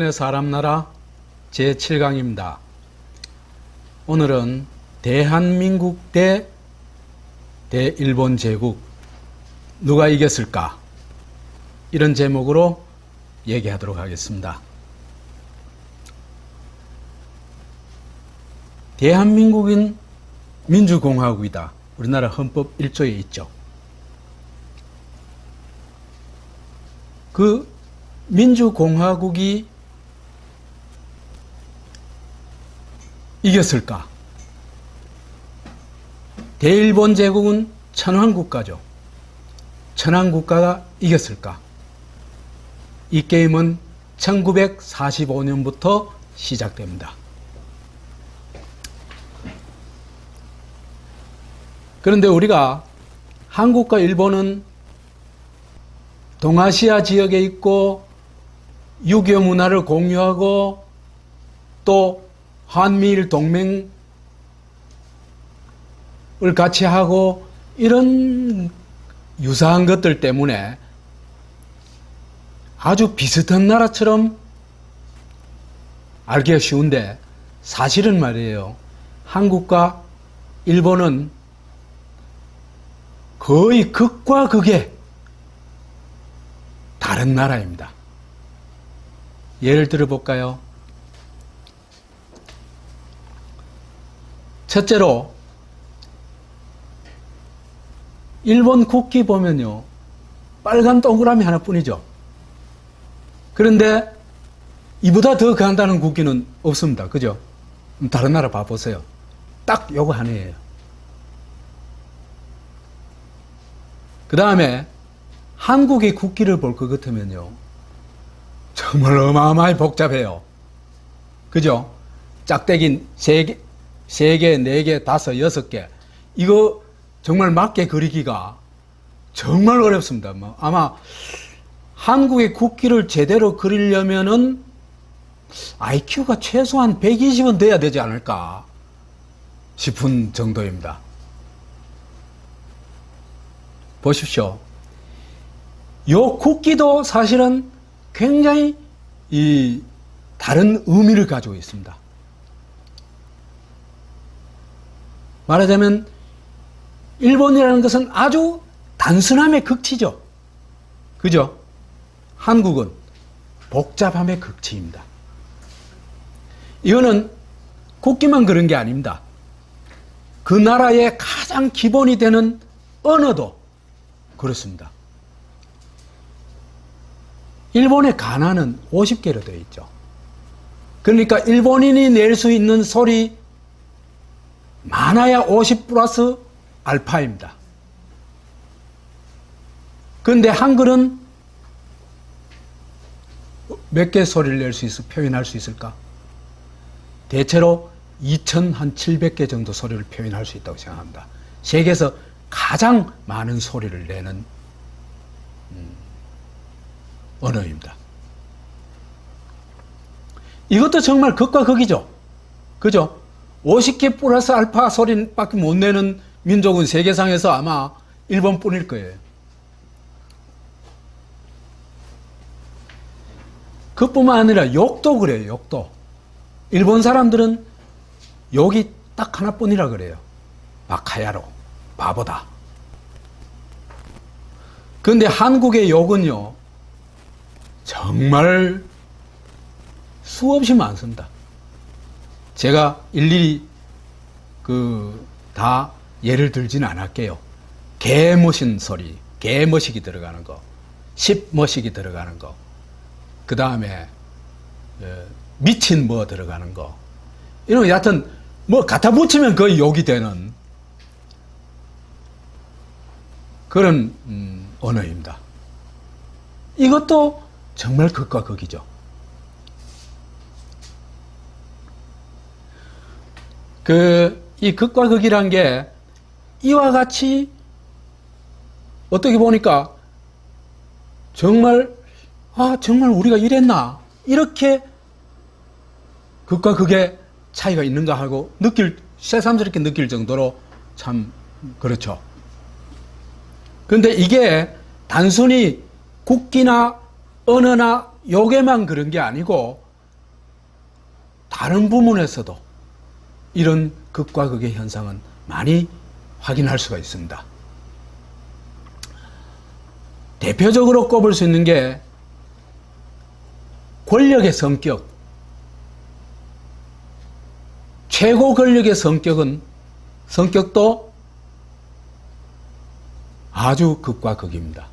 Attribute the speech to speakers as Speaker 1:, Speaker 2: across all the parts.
Speaker 1: 의 사람나라 제7강입니다. 오늘은 대한민국 대 일본 제국 누가 이겼을까? 이런 제목으로 얘기하도록 하겠습니다. 대한민국은 민주공화국이다. 우리나라 헌법 1조에 있죠. 그 민주공화국이 이겼을까? 대일본 제국은 천황국가죠. 천황국가가 이겼을까? 이 게임은 1945년부터 시작됩니다. 그런데 우리가 한국과 일본은 동아시아 지역에 있고 유교 문화를 공유하고 또 한미일 동맹을 같이 하고 이런 유사한 것들 때문에 아주 비슷한 나라처럼 알기가 쉬운데 사실은 말이에요. 한국과 일본은 거의 극과 극의 다른 나라입니다. 예를 들어 볼까요? 첫째로 일본 국기 보면요 빨간 동그라미 하나뿐이죠. 그런데 이보다 더 간단한 국기는 없습니다. 그죠? 다른 나라 봐보세요. 딱 요거 하나예요. 그 다음에 한국의 국기를 볼 것 같으면요 정말 어마어마하게 복잡해요. 그죠? 짝대기 3개, 4개, 5, 6개. 이거 정말 맞게 그리기가 정말 어렵습니다. 아마 한국의 국기를 제대로 그리려면은 IQ가 최소한 120은 돼야 되지 않을까 싶은 정도입니다. 보십시오. 요 국기도 사실은 굉장히 다른 의미를 가지고 있습니다. 말하자면 일본이라는 것은 아주 단순함의 극치죠. 그죠? 한국은 복잡함의 극치입니다. 이거는 국기만 그런 게 아닙니다. 그 나라의 가장 기본이 되는 언어도 그렇습니다. 일본의 가나는 50개로 되어 있죠. 그러니까 일본인이 낼 수 있는 소리 많아야 50 플러스 알파입니다. 그런데 한글은 몇 개 소리를 낼 수 있어 표현할 수 있을까? 대체로 2,700개 정도 소리를 표현할 수 있다고 생각합니다. 세계에서 가장 많은 소리를 내는 언어입니다. 이것도 정말 극과 극이죠. 그죠? 50개 플러스 알파 소리밖에 못 내는 민족은 세계상에서 아마 일본뿐일 거예요. 그뿐만 아니라 욕도 그래요. 욕도. 일본 사람들은 욕이 딱 하나뿐이라 그래요. 마카야로. 바보다. 그런데 한국의 욕은요 정말 수없이 많습니다. 제가 일일이 다 예를 들지는 않을게요. 개머신 소리, 개머시기 들어가는 거, 십머시기 들어가는 거, 그 다음에 미친 뭐 들어가는 거, 이런 거 여하튼 뭐 갖다 붙이면 거의 욕이 되는 그런 언어입니다. 이것도 정말 극과 극이죠. 이 극과 극이란 게 이와 같이 어떻게 보니까 정말 정말 우리가 이랬나 이렇게 극과 극의 차이가 있는가 하고 새삼스럽게 느낄 정도로 참 그렇죠. 그런데 이게 단순히 국기나 언어나 요게만 그런 게 아니고 다른 부문에서도 이런 극과 극의 현상은 많이 확인할 수가 있습니다. 대표적으로 꼽을 수 있는 게 권력의 성격. 최고 권력의 성격도 아주 극과 극입니다.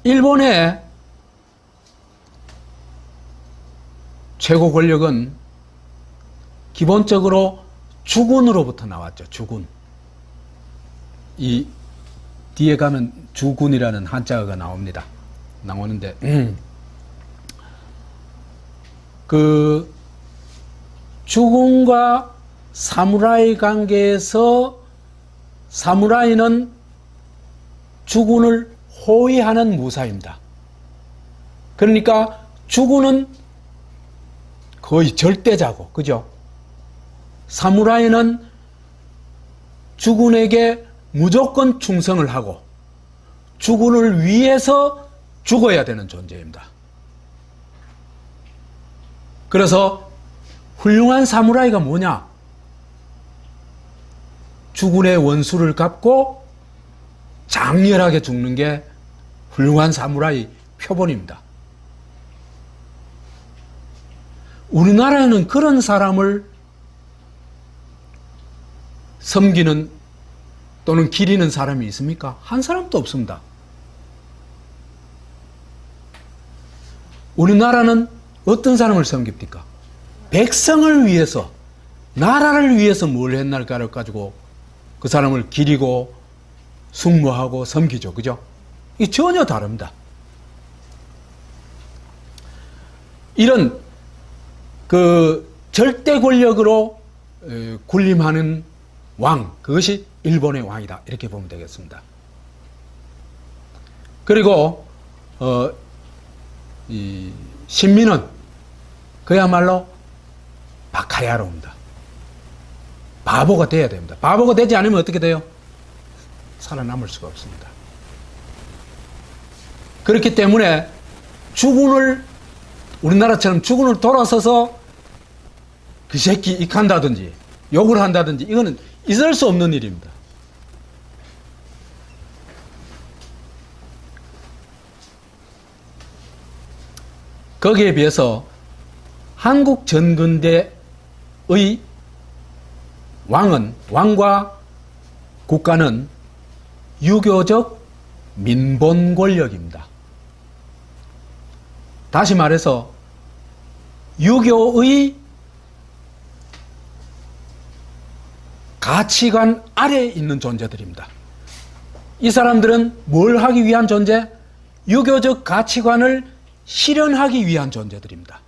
Speaker 1: 일본의 최고 권력은 기본적으로 주군으로부터 나왔죠. 주군. 이 뒤에 가면 주군이라는 한자어가 나오는데 그 주군과 사무라이 관계에서 사무라이는 주군을 호위하는 무사입니다. 그러니까 주군은 거의 절대자고, 그죠? 사무라이는 주군에게 무조건 충성을 하고 주군을 위해서 죽어야 되는 존재입니다. 그래서 훌륭한 사무라이가 뭐냐? 주군의 원수를 갚고 장렬하게 죽는 게 훌륭한 사무라이 표본입니다. 우리나라에는 그런 사람을 섬기는 또는 기리는 사람이 있습니까? 한 사람도 없습니다. 우리나라는 어떤 사람을 섬깁니까? 백성을 위해서, 나라를 위해서 뭘 했날까를 가지고 그 사람을 기리고 숭모하고 섬기죠. 그죠? 이 전혀 다릅니다. 이런 그 절대 권력으로 군림하는 왕, 그것이 일본의 왕이다. 이렇게 보면 되겠습니다. 그리고 이 신민은 그야말로 박하야로입니다. 바보가 돼야 됩니다. 바보가 되지 않으면 어떻게 돼요? 살아남을 수가 없습니다. 그렇기 때문에 주군을, 우리나라처럼 주군을 돌아서서 그 새끼 익한다든지 욕을 한다든지 이거는 있을 수 없는 일입니다. 거기에 비해서 한국 전근대의 왕과 국가는 유교적 민본 권력입니다. 다시 말해서 유교의 가치관 아래에 있는 존재들입니다. 이 사람들은 뭘 하기 위한 존재? 유교적 가치관을 실현하기 위한 존재들입니다.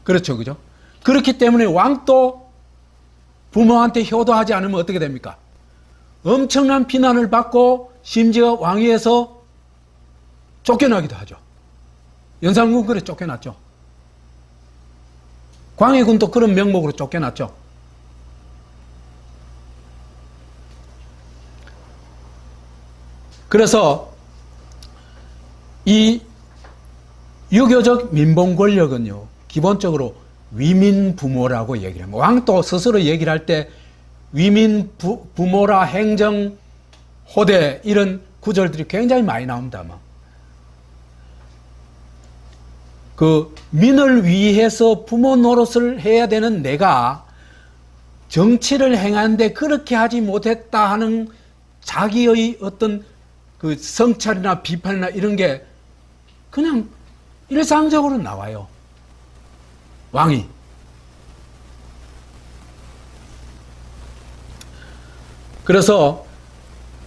Speaker 1: 그렇죠, 그죠? 그렇기 때문에 왕도 부모한테 효도하지 않으면 어떻게 됩니까? 엄청난 비난을 받고 심지어 왕위에서 쫓겨나기도 하죠. 연산군 그래 쫓겨났죠. 광해군도 그런 명목으로 쫓겨났죠. 그래서 이 유교적 민본 권력은요, 기본적으로 위민 부모라고 얘기를 합니다. 왕도 스스로 얘기를 할 때 위민 부모라 행정 호대 이런 구절들이 굉장히 많이 나옵니다. 그 민을 위해서 부모 노릇을 해야 되는 내가 정치를 행하는데 그렇게 하지 못했다 하는 자기의 어떤 그 성찰이나 비판이나 이런 게 그냥 일상적으로 나와요. 왕이. 그래서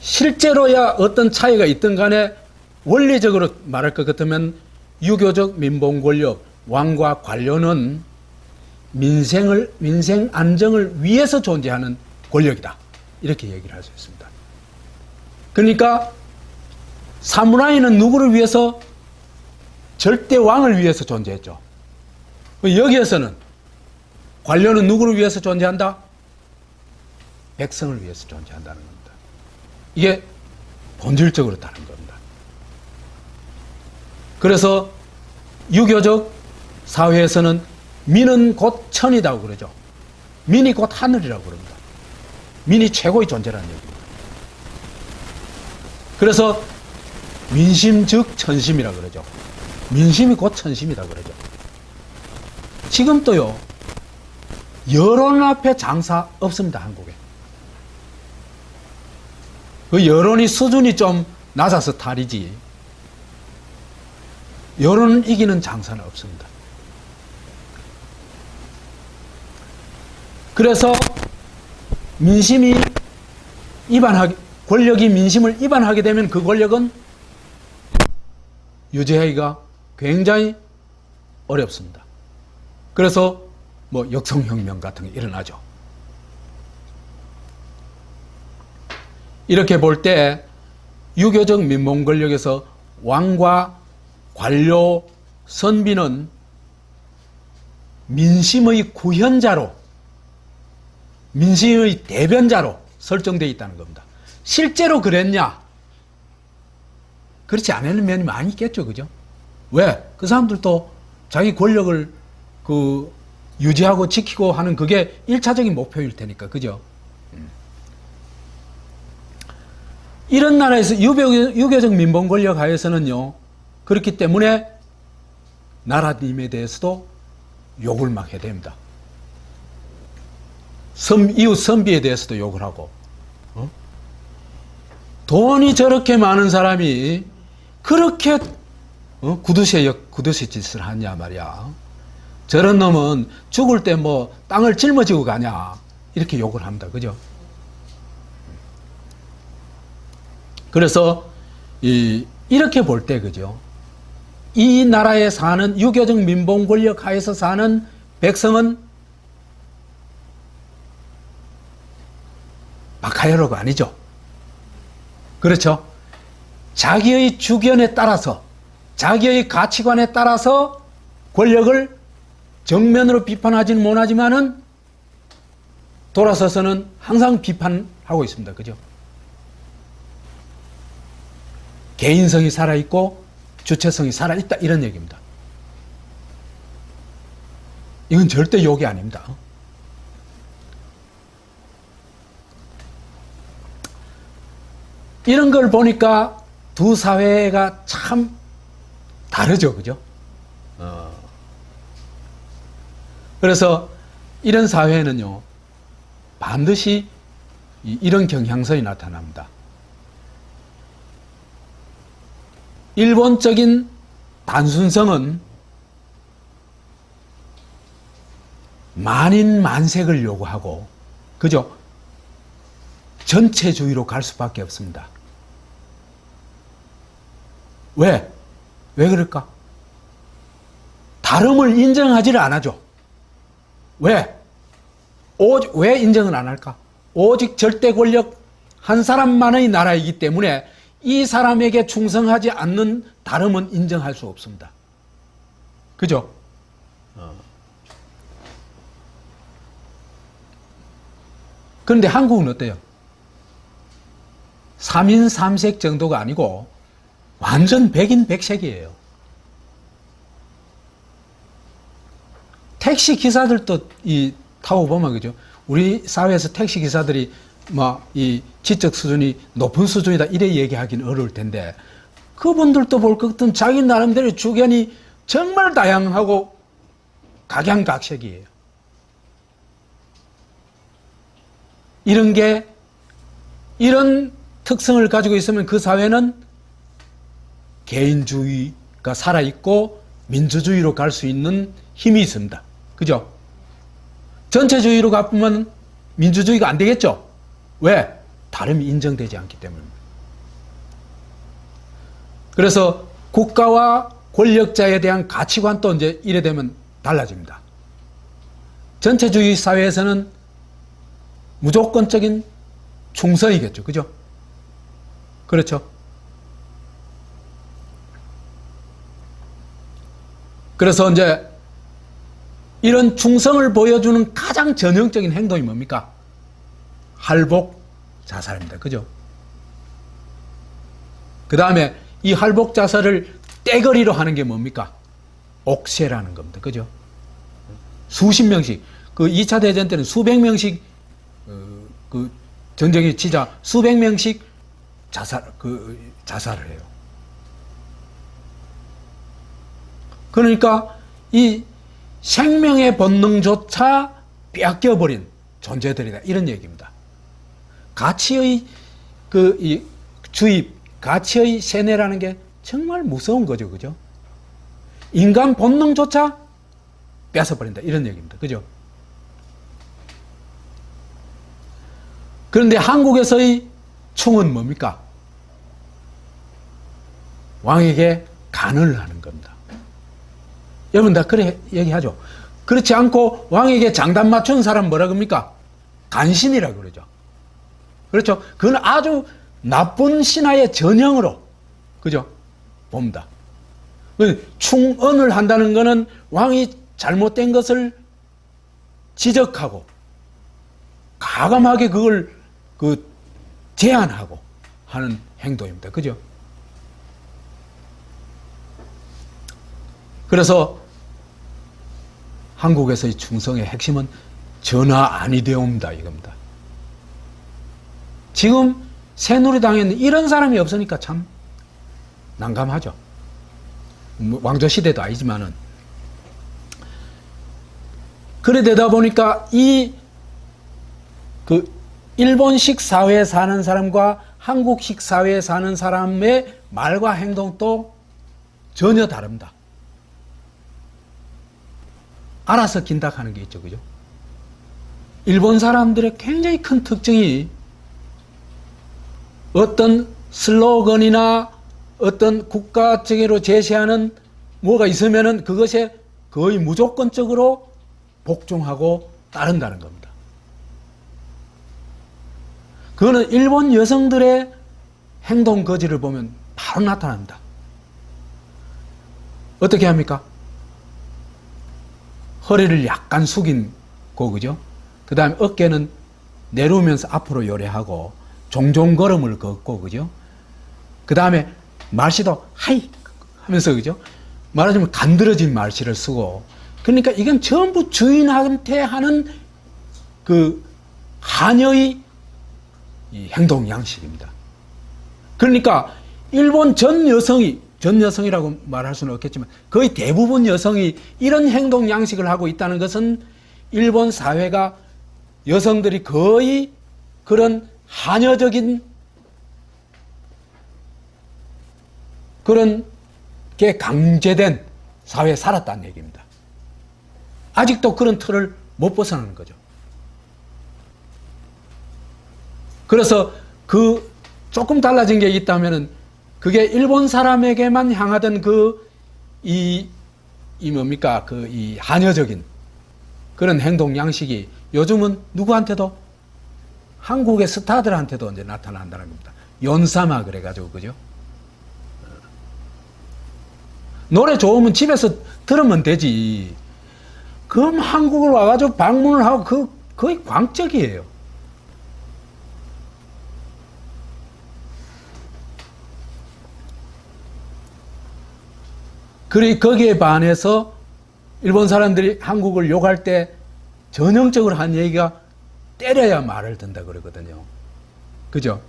Speaker 1: 실제로야 어떤 차이가 있든 간에 원리적으로 말할 것 같으면 유교적 민본 권력, 왕과 관료는 민생 안정을 위해서 존재하는 권력이다. 이렇게 얘기를 할 수 있습니다. 그러니까 사무라이는 누구를 위해서? 절대 왕을 위해서 존재했죠. 여기에서는 관료는 누구를 위해서 존재한다? 백성을 위해서 존재한다는 겁니다. 이게 본질적으로 다른 겁니다. 그래서 유교적 사회에서는 민은 곧 천이라고 그러죠. 민이 곧 하늘이라고 그럽니다. 민이 최고의 존재라는 얘기입니다. 그래서 민심 즉 천심이라고 그러죠. 민심이 곧 천심이라고 그러죠. 지금 또요, 여론 앞에 장사 없습니다, 한국에. 그 여론이 수준이 좀 낮아서 탈이지, 여론을 이기는 장사는 없습니다. 그래서 민심이 권력이 민심을 위반하게 되면 그 권력은 유지하기가 굉장히 어렵습니다. 그래서 뭐 역성혁명 같은 게 일어나죠. 이렇게 볼 때 유교적 민본 권력에서 왕과 관료, 선비는 민심의 구현자로, 민심의 대변자로 설정되어 있다는 겁니다. 실제로 그랬냐? 그렇지 않은 면이 많이 있겠죠, 그죠? 왜? 그 사람들도 자기 권력을 유지하고 지키고 하는 그게 1차적인 목표일 테니까, 그죠? 이런 나라에서 유교적 민본 권력 하에서는요, 그렇기 때문에 나라님에 대해서도 욕을 막 해야 됩니다. 이웃 선비에 대해서도 욕을 하고, 돈이 저렇게 많은 사람이 그렇게 구두쇠 짓을 하냐 말이야. 저런 놈은 죽을 때 뭐 땅을 짊어지고 가냐, 이렇게 욕을 합니다. 그죠? 그래서 이렇게 볼 때, 그죠? 이 나라에 사는 유교적 민본 권력 하에서 사는 백성은 마카야로가 아니죠. 그렇죠? 자기의 주견에 따라서, 자기의 가치관에 따라서 권력을 정면으로 비판하지는 못하지만은 돌아서서는 항상 비판하고 있습니다. 그죠? 개인성이 살아있고 주체성이 살아있다, 이런 얘기입니다. 이건 절대 욕이 아닙니다. 이런 걸 보니까 두 사회가 참 다르죠, 그죠? 그래서 이런 사회에는요, 반드시 이런 경향성이 나타납니다. 일본적인 단순성은 만인만색을 요구하고, 그죠? 전체주의로 갈 수밖에 없습니다. 왜? 왜 그럴까? 다름을 인정하지를 않아죠. 왜? 왜 인정을 안 할까? 오직 절대 권력 한 사람만의 나라이기 때문에 이 사람에게 충성하지 않는 다름은 인정할 수 없습니다. 그죠? 그런데 한국은 어때요? 3인 3색 정도가 아니고 완전 백인 백색이에요. 택시 기사들도 타고 보면, 그죠? 우리 사회에서 택시 기사들이 이 지적 수준이 높은 수준이다, 이래 얘기하기는 어려울 텐데, 그분들도 볼 것 같은 자기 나름대로 주견이 정말 다양하고 각양각색이에요. 이런 특성을 가지고 있으면 그 사회는 개인주의가 살아있고 민주주의로 갈 수 있는 힘이 있습니다. 그죠? 전체주의로 가면 민주주의가 안 되겠죠? 왜? 다름이 인정되지 않기 때문입니다. 그래서 국가와 권력자에 대한 가치관도 이제 이래 되면 달라집니다. 전체주의 사회에서는 무조건적인 충성이겠죠. 그죠? 그렇죠? 그래서 이제 이런 충성을 보여주는 가장 전형적인 행동이 뭡니까? 할복 자살입니다. 그죠? 그 다음에 이 할복 자살을 떼거리로 하는 게 뭡니까? 옥쇄라는 겁니다. 그죠? 수십 명씩, 그 2차 대전 때는 수백 명씩, 그 전쟁이 치자 수백 명씩 자살을 해요. 그러니까 이 생명의 본능조차 빼앗겨버린 존재들이다. 이런 얘기입니다. 가치의 이 주입, 가치의 세뇌라는 게 정말 무서운 거죠. 그죠? 인간 본능조차 뺏어버린다. 이런 얘기입니다. 그죠? 그런데 한국에서의 충은 뭡니까? 왕에게 간을 하는 겁니다. 여러분 다 그래 얘기하죠. 그렇지 않고 왕에게 장단 맞춘 사람 뭐라 그럽니까? 간신이라고 그러죠. 그렇죠? 그건 아주 나쁜 신하의 전형으로, 그죠? 봅니다. 충언을 한다는 것은 왕이 잘못된 것을 지적하고 가감하게 그걸 제안하고 하는 행동입니다. 그죠? 그래서 한국에서의 충성의 핵심은 전화 아니 되옵니다. 이겁니다. 지금 새누리당에는 이런 사람이 없으니까 참 난감하죠. 왕조 시대도 아니지만은. 그래 되다 보니까 일본식 사회에 사는 사람과 한국식 사회에 사는 사람의 말과 행동도 전혀 다릅니다. 알아서 긴딱하는 게 있죠. 그죠? 일본 사람들의 굉장히 큰 특징이 어떤 슬로건이나 어떤 국가적으로 제시하는 뭐가 있으면은 그것에 거의 무조건적으로 복종하고 따른다는 겁니다. 그거는 일본 여성들의 행동 거지를 보면 바로 나타납니다. 어떻게 합니까? 허리를 약간 숙인 고, 그죠? 그 다음에 어깨는 내려오면서 앞으로 요래하고 종종 걸음을 걷고, 그죠? 그 다음에 말씨도 하이 하면서, 그죠? 말하자면 간드러진 말씨를 쓰고, 그러니까 이건 전부 주인한테 하는 그 하녀의 이 행동 양식입니다. 그러니까 일본 전 여성이라고 말할 수는 없겠지만 거의 대부분 여성이 이런 행동 양식을 하고 있다는 것은 일본 사회가 여성들이 거의 그런 하녀적인 그런 게 강제된 사회에 살았다는 얘기입니다. 아직도 그런 틀을 못 벗어나는 거죠. 그래서 조금 달라진 게 있다면은 그게 일본 사람에게만 향하던 이 하녀적인 그런 행동 양식이 요즘은 누구한테도 한국의 스타들한테도 이제 나타난다는 겁니다. 연사마 그래가지고, 그죠? 노래 좋으면 집에서 들으면 되지. 그럼 한국을 와가지고 방문을 하고 거의 광적이에요. 그래, 거기에 반해서 일본 사람들이 한국을 욕할 때 전형적으로 한 얘기가 때려야 말을 듣는다 그러거든요. 그죠?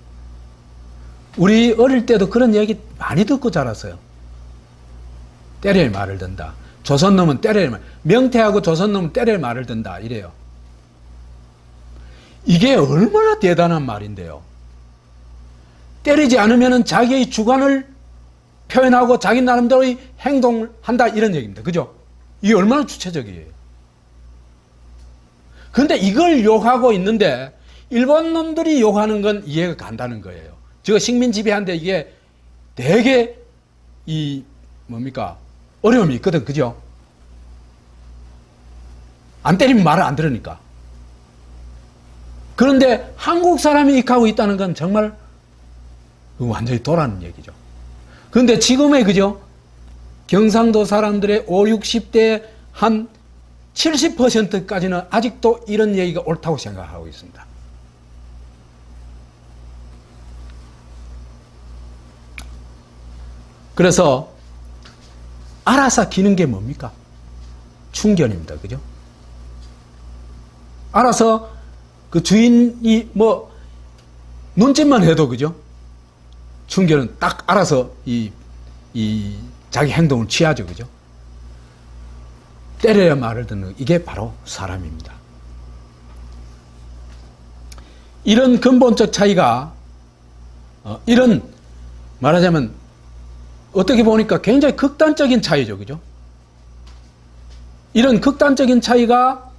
Speaker 1: 우리 어릴 때도 그런 얘기 많이 듣고 자랐어요. 때려야 말을 듣는다. 조선놈은 때려야 말, 명태하고 조선놈은 때려야 말을 듣는다. 이래요. 이게 얼마나 대단한 말인데요. 때리지 않으면 자기의 주관을 표현하고 자기 나름대로의 행동을 한다. 이런 얘기입니다. 그죠? 이게 얼마나 주체적이에요. 그런데 이걸 욕하고 있는데 일본 놈들이 욕하는 건 이해가 간다는 거예요. 제가 식민 지배하는데 이게 되게 어려움이 있거든. 그죠? 안 때리면 말을 안 들으니까. 그런데 한국 사람이 익하고 있다는 건 정말 완전히 도라는 얘기죠. 그런데 지금의, 그죠? 경상도 사람들의 50, 60대 한 70%까지는 아직도 이런 얘기가 옳다고 생각하고 있습니다. 그래서 알아서 기는 게 뭡니까? 충견입니다. 그죠? 알아서 그 주인이 뭐 눈짓만 해도 그죠? 충견은 딱 알아서 이 자기 행동을 취하죠. 그죠? 때려야 말을 듣는 이게 바로 사람입니다. 이런 근본적 차이가 이런 말하자면 어떻게 보니까 굉장히 극단적인 차이죠. 그죠? 이런 극단적인 차이가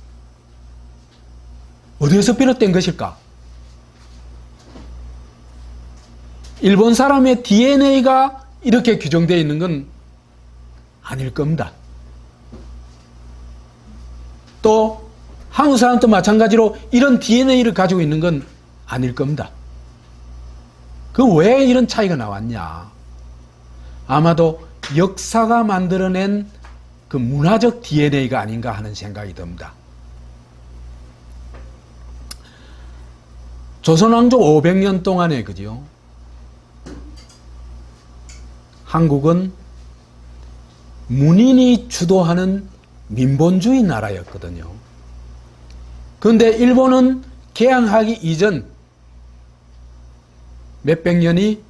Speaker 1: 어디에서 비롯된 것일까? 일본 사람의 DNA가 이렇게 규정되어 있는 건 아닐 겁니다. 또 한국 사람도 마찬가지로 이런 DNA를 가지고 있는 건 아닐 겁니다. 그 왜 이런 차이가 나왔냐? 아마도 역사가 만들어낸 그 문화적 DNA가 아닌가 하는 생각이 듭니다. 조선왕조 500년 동안에 그죠? 한국은 문인이 주도하는 민본주의 나라였거든요. 그런데 일본은 개항하기 이전 몇백 년이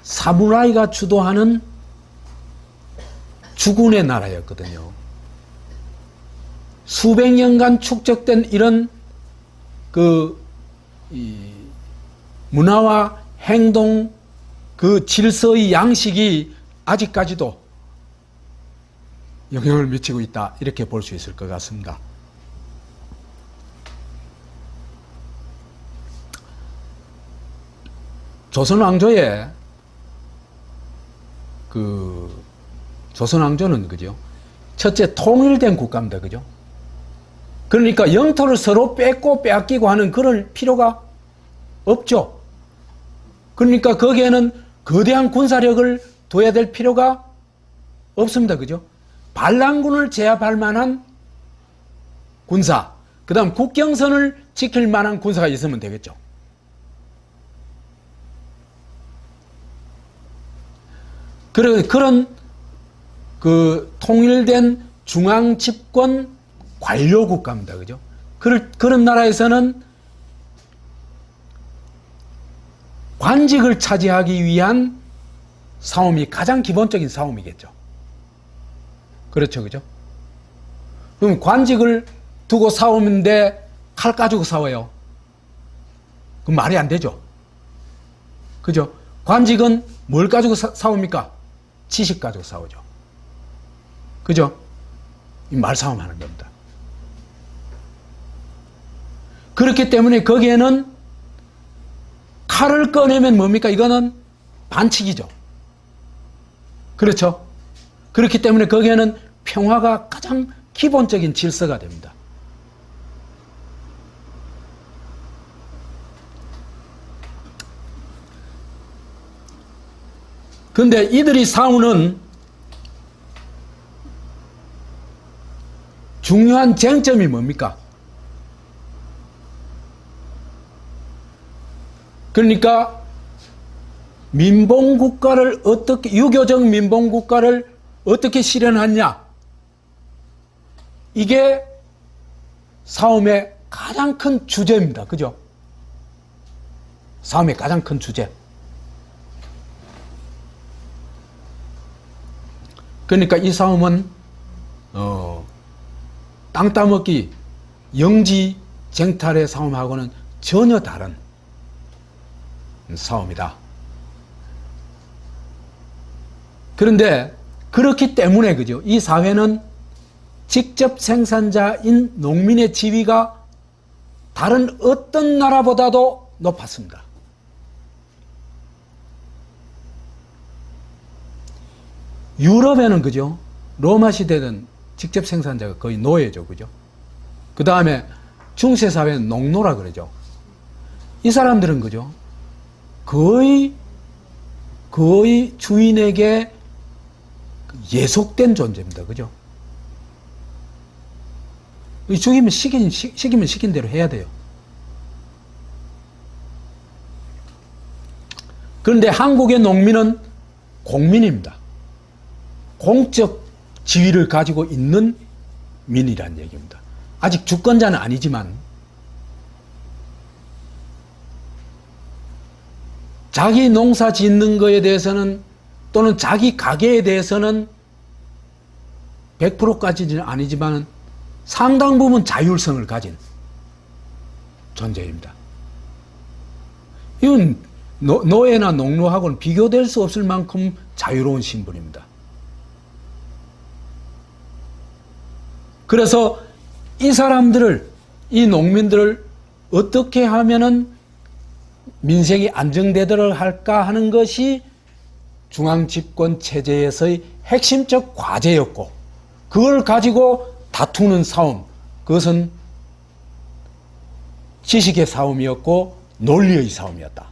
Speaker 1: 사무라이가 주도하는 주군의 나라였거든요. 수백 년간 축적된 이런 문화와 행동, 그 질서의 양식이 아직까지도 영향을 미치고 있다. 이렇게 볼 수 있을 것 같습니다. 조선왕조의 조선왕조는 그죠? 첫째 통일된 국가입니다. 그죠? 그러니까 영토를 서로 뺏고 빼앗기고 하는 그럴 필요가 없죠. 그러니까 거기에는 거대한 군사력을 둬야 될 필요가 없습니다. 그죠? 반란군을 제압할 만한 군사, 그 다음 국경선을 지킬 만한 군사가 있으면 되겠죠. 그런 통일된 중앙 집권 관료 국가입니다. 그죠? 그런 나라에서는 관직을 차지하기 위한 싸움이 가장 기본적인 싸움이겠죠. 그렇죠. 그죠? 그럼 관직을 두고 싸우는데 칼 가지고 싸워요. 그럼 말이 안 되죠. 그죠? 관직은 뭘 가지고 싸웁니까? 지식 가지고 싸우죠. 그죠? 이 말싸움 하는 겁니다. 그렇기 때문에 거기에는 칼을 꺼내면 뭡니까? 이거는 반칙이죠. 그렇죠? 그렇기 때문에 거기에는 평화가 가장 기본적인 질서가 됩니다. 그런데 이들이 싸우는 중요한 쟁점이 뭡니까? 그러니까 민봉국가를 어떻게, 유교적 민봉국가를 어떻게 실현하냐? 이게 싸움의 가장 큰 주제입니다. 그죠? 싸움의 가장 큰 주제. 그러니까 이 싸움은 땅 따먹기, 영지쟁탈의 싸움하고는 전혀 다른 싸움이다. 그런데 그렇기 때문에 그죠? 이 사회는 직접 생산자인 농민의 지위가 다른 어떤 나라보다도 높았습니다. 유럽에는 그죠? 로마 시대는 직접 생산자가 거의 노예죠. 그죠? 그 다음에 중세 사회는 농노라 그러죠. 이 사람들은 그죠? 거의 주인에게 예속된 존재입니다. 그죠? 시키면 시킨 대로 해야 돼요. 그런데 한국의 농민은 공민입니다. 공적 지위를 가지고 있는 민이란 얘기입니다. 아직 주권자는 아니지만 자기 농사 짓는 거에 대해서는 또는 자기 가게에 대해서는 100%까지는 아니지만 상당 부분 자율성을 가진 존재입니다. 이건 노예나 농노하고는 비교될 수 없을 만큼 자유로운 신분입니다. 그래서 이 사람들을, 이 농민들을 어떻게 하면은 민생이 안정되도록 할까 하는 것이 중앙집권 체제에서의 핵심적 과제였고, 그걸 가지고 다투는 싸움, 그것은 지식의 싸움이었고 논리의 싸움이었다,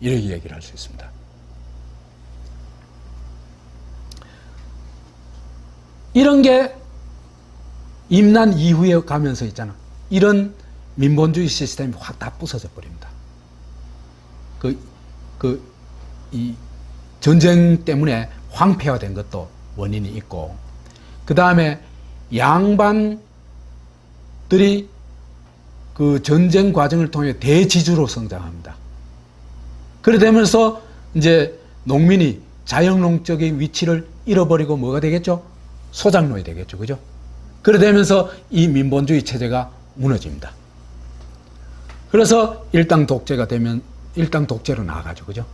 Speaker 1: 이렇게 얘기를 할 수 있습니다. 이런 게 임난 이후에 가면서 있잖아, 이런 민본주의 시스템이 확 다 부서져 버립니다. 이 전쟁 때문에 황폐화된 것도 원인이 있고, 그 다음에 양반들이 그 전쟁 과정을 통해 대지주로 성장합니다. 그래 되면서 이제 농민이 자영농적인 위치를 잃어버리고 뭐가 되겠죠? 소작농이 되겠죠. 그죠? 그래 되면서 이 민본주의 체제가 무너집니다. 그래서 일당 독재가 되면 일당 독재로 나아가죠. 그죠?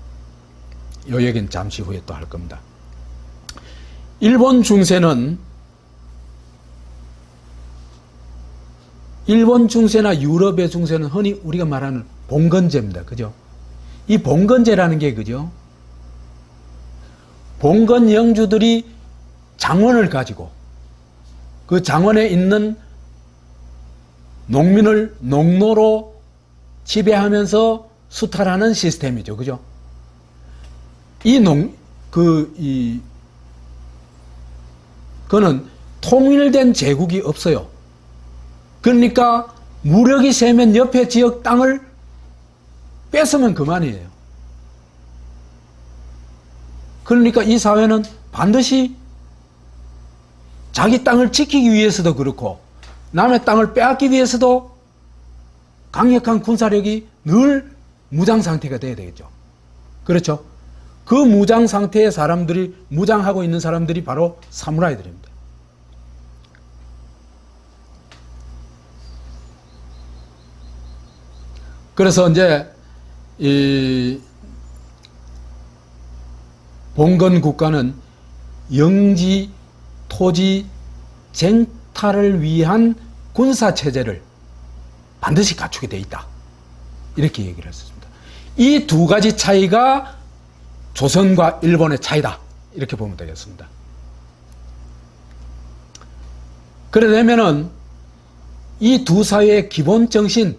Speaker 1: 요 얘기는 잠시 후에 또 할 겁니다. 일본 중세나 유럽의 중세는 흔히 우리가 말하는 봉건제입니다. 그죠? 이 봉건제라는 게, 그죠? 봉건 영주들이 장원을 가지고 그 장원에 있는 농민을 농노로 지배하면서 수탈하는 시스템이죠. 그죠? 그거는 통일된 제국이 없어요. 그러니까 무력이 세면 옆에 지역 땅을 뺏으면 그만이에요. 그러니까 이 사회는 반드시 자기 땅을 지키기 위해서도 그렇고 남의 땅을 빼앗기 위해서도 강력한 군사력이 늘 무장 상태가 돼야 되겠죠. 그렇죠? 그 무장 상태의 사람들이, 무장하고 있는 사람들이 바로 사무라이들입니다. 그래서 이제 이 봉건 국가는 영지, 토지, 쟁탈을 위한 군사 체제를 반드시 갖추게 돼 있다, 이렇게 얘기를 했습니다. 이 두 가지 차이가 조선과 일본의 차이다, 이렇게 보면 되겠습니다. 그래 되면은 이 두 사회의 기본 정신,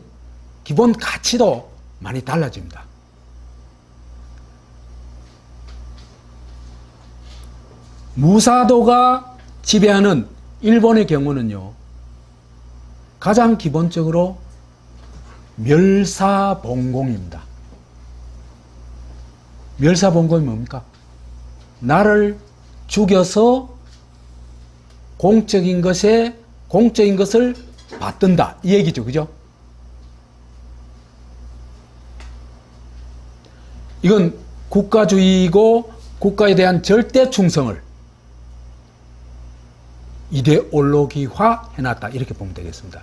Speaker 1: 기본 가치도 많이 달라집니다. 무사도가 지배하는 일본의 경우는요, 가장 기본적으로 멸사봉공입니다. 멸사봉공이 뭡니까? 나를 죽여서 공적인 것을 받든다, 이 얘기죠. 그죠? 이건 국가주의이고 국가에 대한 절대 충성을 이데올로기화 해놨다, 이렇게 보면 되겠습니다.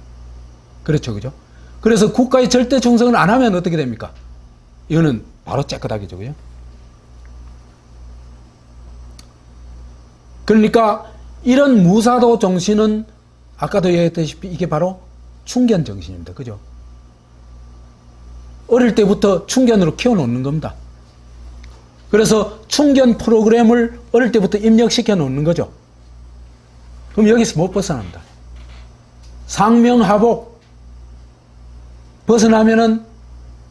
Speaker 1: 그렇죠. 그죠? 그래서 국가의 절대 충성을 안 하면 어떻게 됩니까? 이거는 바로 째끗하겠죠. 그죠? 그러니까 이런 무사도 정신은 아까도 얘기했다시피 이게 바로 충견 정신입니다. 그죠? 어릴 때부터 충견으로 키워놓는 겁니다. 그래서 충견 프로그램을 어릴 때부터 입력시켜 놓는 거죠. 그럼 여기서 못 벗어납니다. 상명하복 벗어나면은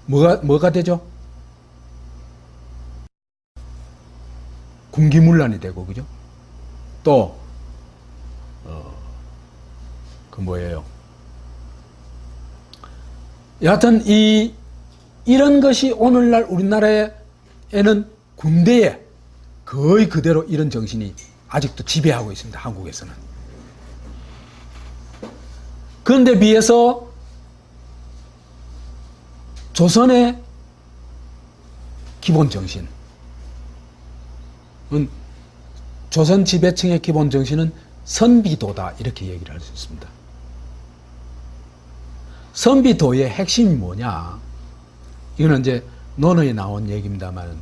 Speaker 1: 뭐가 되죠? 군기문란이 되고, 그죠? 또 뭐예요? 여하튼 이런 것이 오늘날 우리나라에는 군대에 거의 그대로 이런 정신이 아직도 지배하고 있습니다. 한국에서는. 그런데 비해서 조선의 기본 정신은, 조선 지배층의 기본 정신은 선비도다, 이렇게 얘기를 할 수 있습니다. 선비도의 핵심이 뭐냐? 이거는 이제 논어에 나온 얘기입니다만,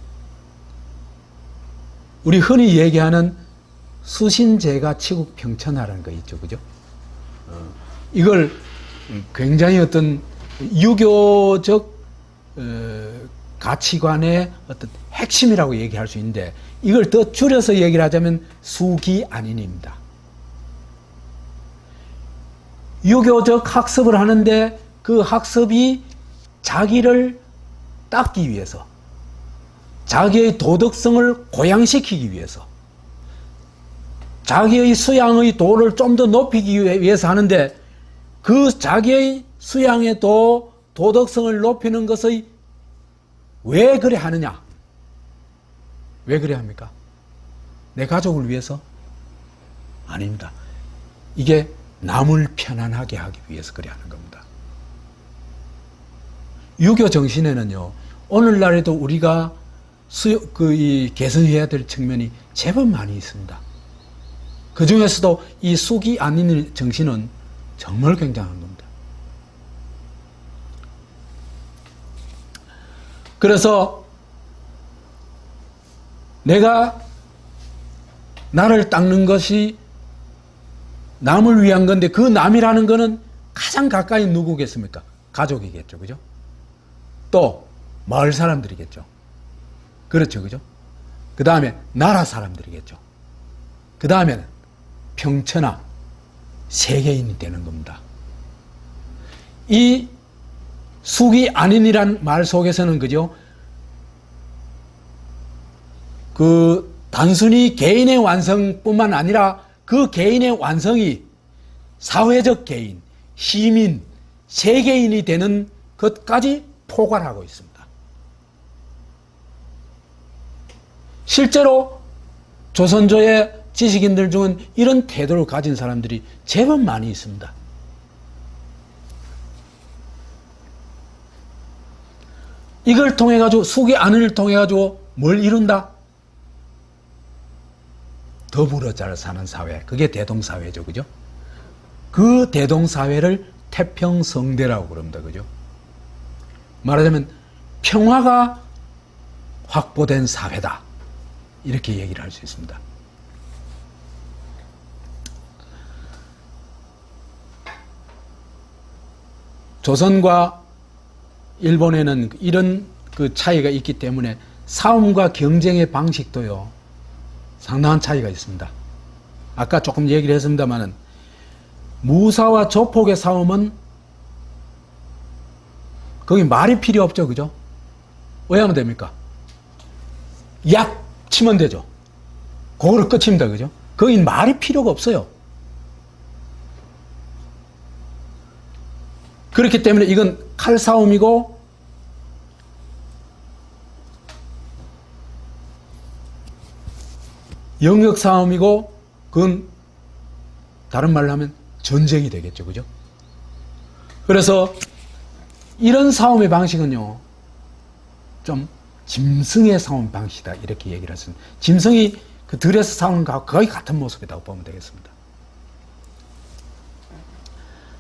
Speaker 1: 우리 흔히 얘기하는 수신제가 치국평천하라는 거 있죠, 그죠? 이걸 굉장히 어떤 유교적 가치관의 어떤 핵심이라고 얘기할 수 있는데, 이걸 더 줄여서 얘기를 하자면 수기안인입니다. 유교적 학습을 하는데 그 학습이 자기를 닦기 위해서, 자기의 도덕성을 고양시키기 위해서, 자기의 수양의 도를 좀 더 높이기 위해서 하는데, 그 자기의 수양의 도덕성을 높이는 것의 왜 그래 하느냐? 왜 그래 합니까? 내 가족을 위해서? 아닙니다. 이게 남을 편안하게 하기 위해서 그래 하는 겁니다. 유교 정신에는요, 오늘날에도 우리가 개선해야 될 측면이 제법 많이 있습니다. 그 중에서도 이 수기안인 정신은 정말 굉장한 겁니다. 그래서 내가 나를 닦는 것이 남을 위한 건데, 그 남이라는 거는 가장 가까이 누구겠습니까? 가족이겠죠, 그죠? 또 마을 사람들이겠죠. 그렇죠, 그죠? 그 다음에 나라 사람들이겠죠. 그 다음에는 평천하 세계인이 되는 겁니다. 이 수기안인이란 말 속에서는, 그죠? 그 단순히 개인의 완성뿐만 아니라 그 개인의 완성이 사회적 개인, 시민, 세계인이 되는 것까지 포괄하고 있습니다. 실제로 조선조의 지식인들 중은 이런 태도를 가진 사람들이 제법 많이 있습니다. 이걸 통해 가지고, 수기안인을 통해 가지고 뭘 이룬다? 더불어 잘 사는 사회, 그게 대동사회죠, 그죠? 그 대동사회를 태평성대라고 그럽니다, 그죠? 말하자면 평화가 확보된 사회다, 이렇게 얘기를 할 수 있습니다. 조선과 일본에는 이런 그 차이가 있기 때문에 싸움과 경쟁의 방식도요, 상당한 차이가 있습니다. 아까 조금 얘기를 했습니다만은, 무사와 조폭의 싸움은 거기 말이 필요 없죠, 그죠? 왜 하면 됩니까? 약 치면 되죠. 그거로 끝입니다, 그죠? 거기 말이 필요가 없어요. 그렇기 때문에 이건 칼싸움이고, 영역싸움이고, 그건 다른 말로 하면 전쟁이 되겠죠, 그죠? 그래서 이런 싸움의 방식은요, 좀 짐승의 싸움 방식이다, 이렇게 얘기를 했습니다. 짐승이 그 들에서 싸우는 것과 거의 같은 모습이라고 보면 되겠습니다.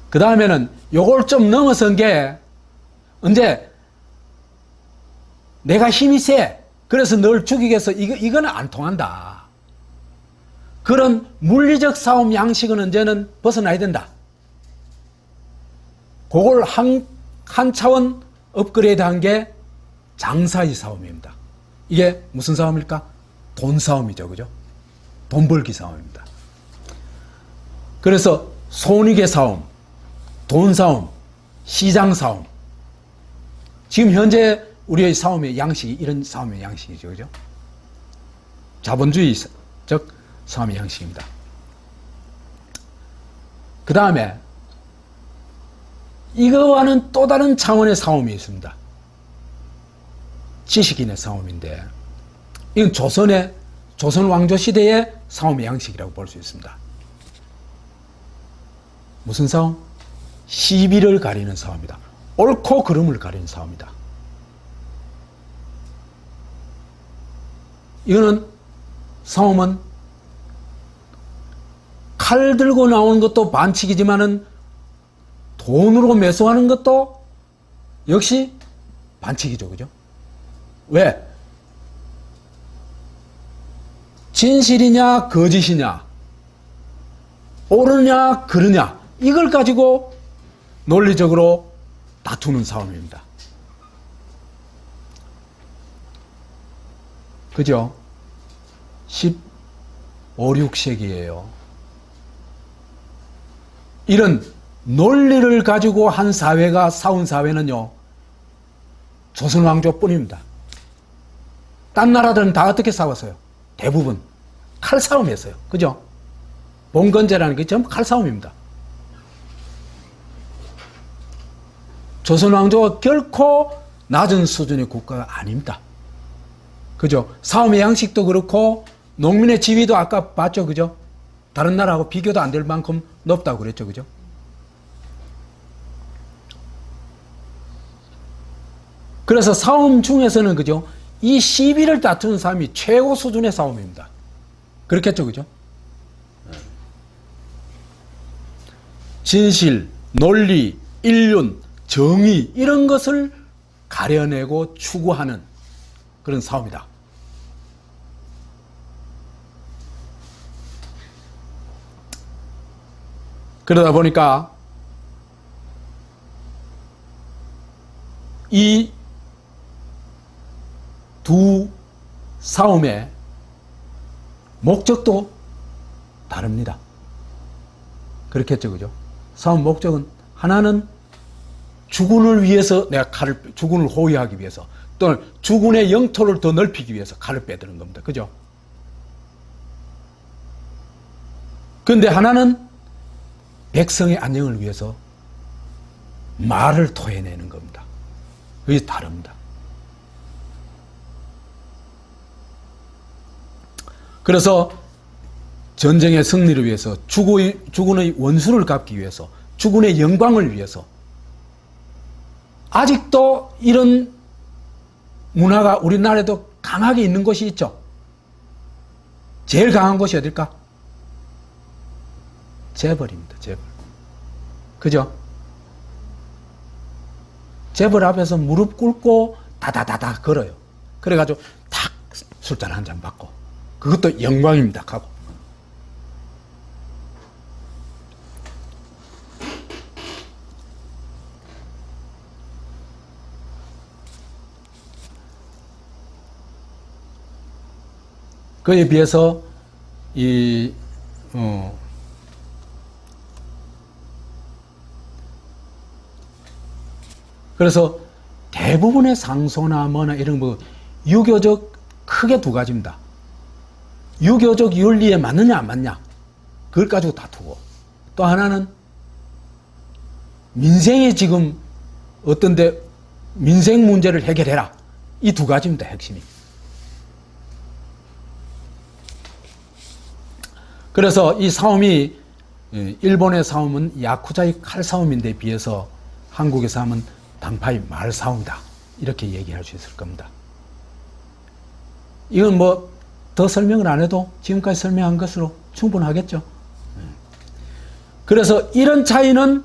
Speaker 1: 그 다음에는 요걸 좀 넘어선 게, 언제 내가 힘이 세, 그래서 널 죽이겠어, 이거는 안 통한다. 그런 물리적 싸움 양식은 언제는 벗어나야 된다. 그걸 한 차원 업그레이드 한 게 장사의 싸움입니다. 이게 무슨 싸움일까? 돈 싸움이죠, 그죠? 돈 벌기 싸움입니다. 그래서 손익의 싸움, 돈 싸움, 시장 싸움. 지금 현재 우리의 싸움의 양식이 이런 싸움의 양식이죠, 그죠? 자본주의적 싸움의 양식입니다. 그 다음에 이거와는 또 다른 차원의 싸움이 있습니다. 지식인의 싸움인데, 이건 조선의 조선 왕조 시대의 싸움의 양식이라고 볼 수 있습니다. 무슨 싸움? 시비를 가리는 싸움이다. 옳고 그름을 가리는 싸움이다. 이거는 싸움은 칼 들고 나오는 것도 반칙이지만은 돈으로 매수하는 것도 역시 반칙이죠. 그죠? 왜? 진실이냐 거짓이냐 옳으냐 그르냐 이걸 가지고 논리적으로 다투는 싸움입니다. 그죠? 15, 16세기예요. 이런 논리를 가지고 한 사회가 싸운 사회는요, 조선 왕조뿐입니다. 딴 나라들은 다 어떻게 싸웠어요? 대부분 칼싸움이었어요. 그죠? 봉건제라는 게 전부 칼싸움입니다. 조선 왕조가 결코 낮은 수준의 국가가 아닙니다. 그죠? 싸움의 양식도 그렇고 농민의 지위도 아까 봤죠. 그죠? 다른 나라하고 비교도 안 될 만큼 높다고 그랬죠. 그죠? 그래서 싸움 중에서는 그죠? 이 시비를 다투는 싸움이 최고 수준의 싸움입니다. 그렇겠죠. 그죠? 진실, 논리, 인륜, 정의 이런 것을 가려내고 추구하는 그런 싸움이다. 그러다 보니까 이 두 싸움의 목적도 다릅니다. 그렇겠죠. 그죠? 싸움 목적은 하나는 주군을 위해서 내가 주군을 호위하기 위해서 또는 주군의 영토를 더 넓히기 위해서 칼을 빼드는 겁니다. 그죠? 그런데 하나는 백성의 안녕을 위해서 말을 토해내는 겁니다. 그게 다릅니다. 그래서 전쟁의 승리를 위해서 주군의 원수를 갚기 위해서 주군의 영광을 위해서 아직도 이런 문화가 우리나라에도 강하게 있는 곳이 있죠. 제일 강한 곳이 어딜까? 재벌입니다. 재벌. 그죠? 재벌 앞에서 무릎 꿇고 다다다다 걸어요. 그래가지고 탁 술잔 한 잔 받고 그것도 영광입니다 하고. 그에 비해서 그래서 대부분의 상소나 뭐나 이런 유교적 크게 두 가지입니다. 유교적 윤리에 맞느냐 안 맞냐 그걸 가지고 다투고, 또 하나는 민생이 지금 어떤데 민생 문제를 해결해라, 이 두 가지입니다. 핵심이. 그래서 이 싸움이, 일본의 싸움은 야쿠자의 칼싸움인데 비해서 한국에서 하면 당파의 말싸움이다, 이렇게 얘기할 수 있을 겁니다. 이건 뭐 더 설명을 안 해도 지금까지 설명한 것으로 충분하겠죠. 그래서 이런 차이는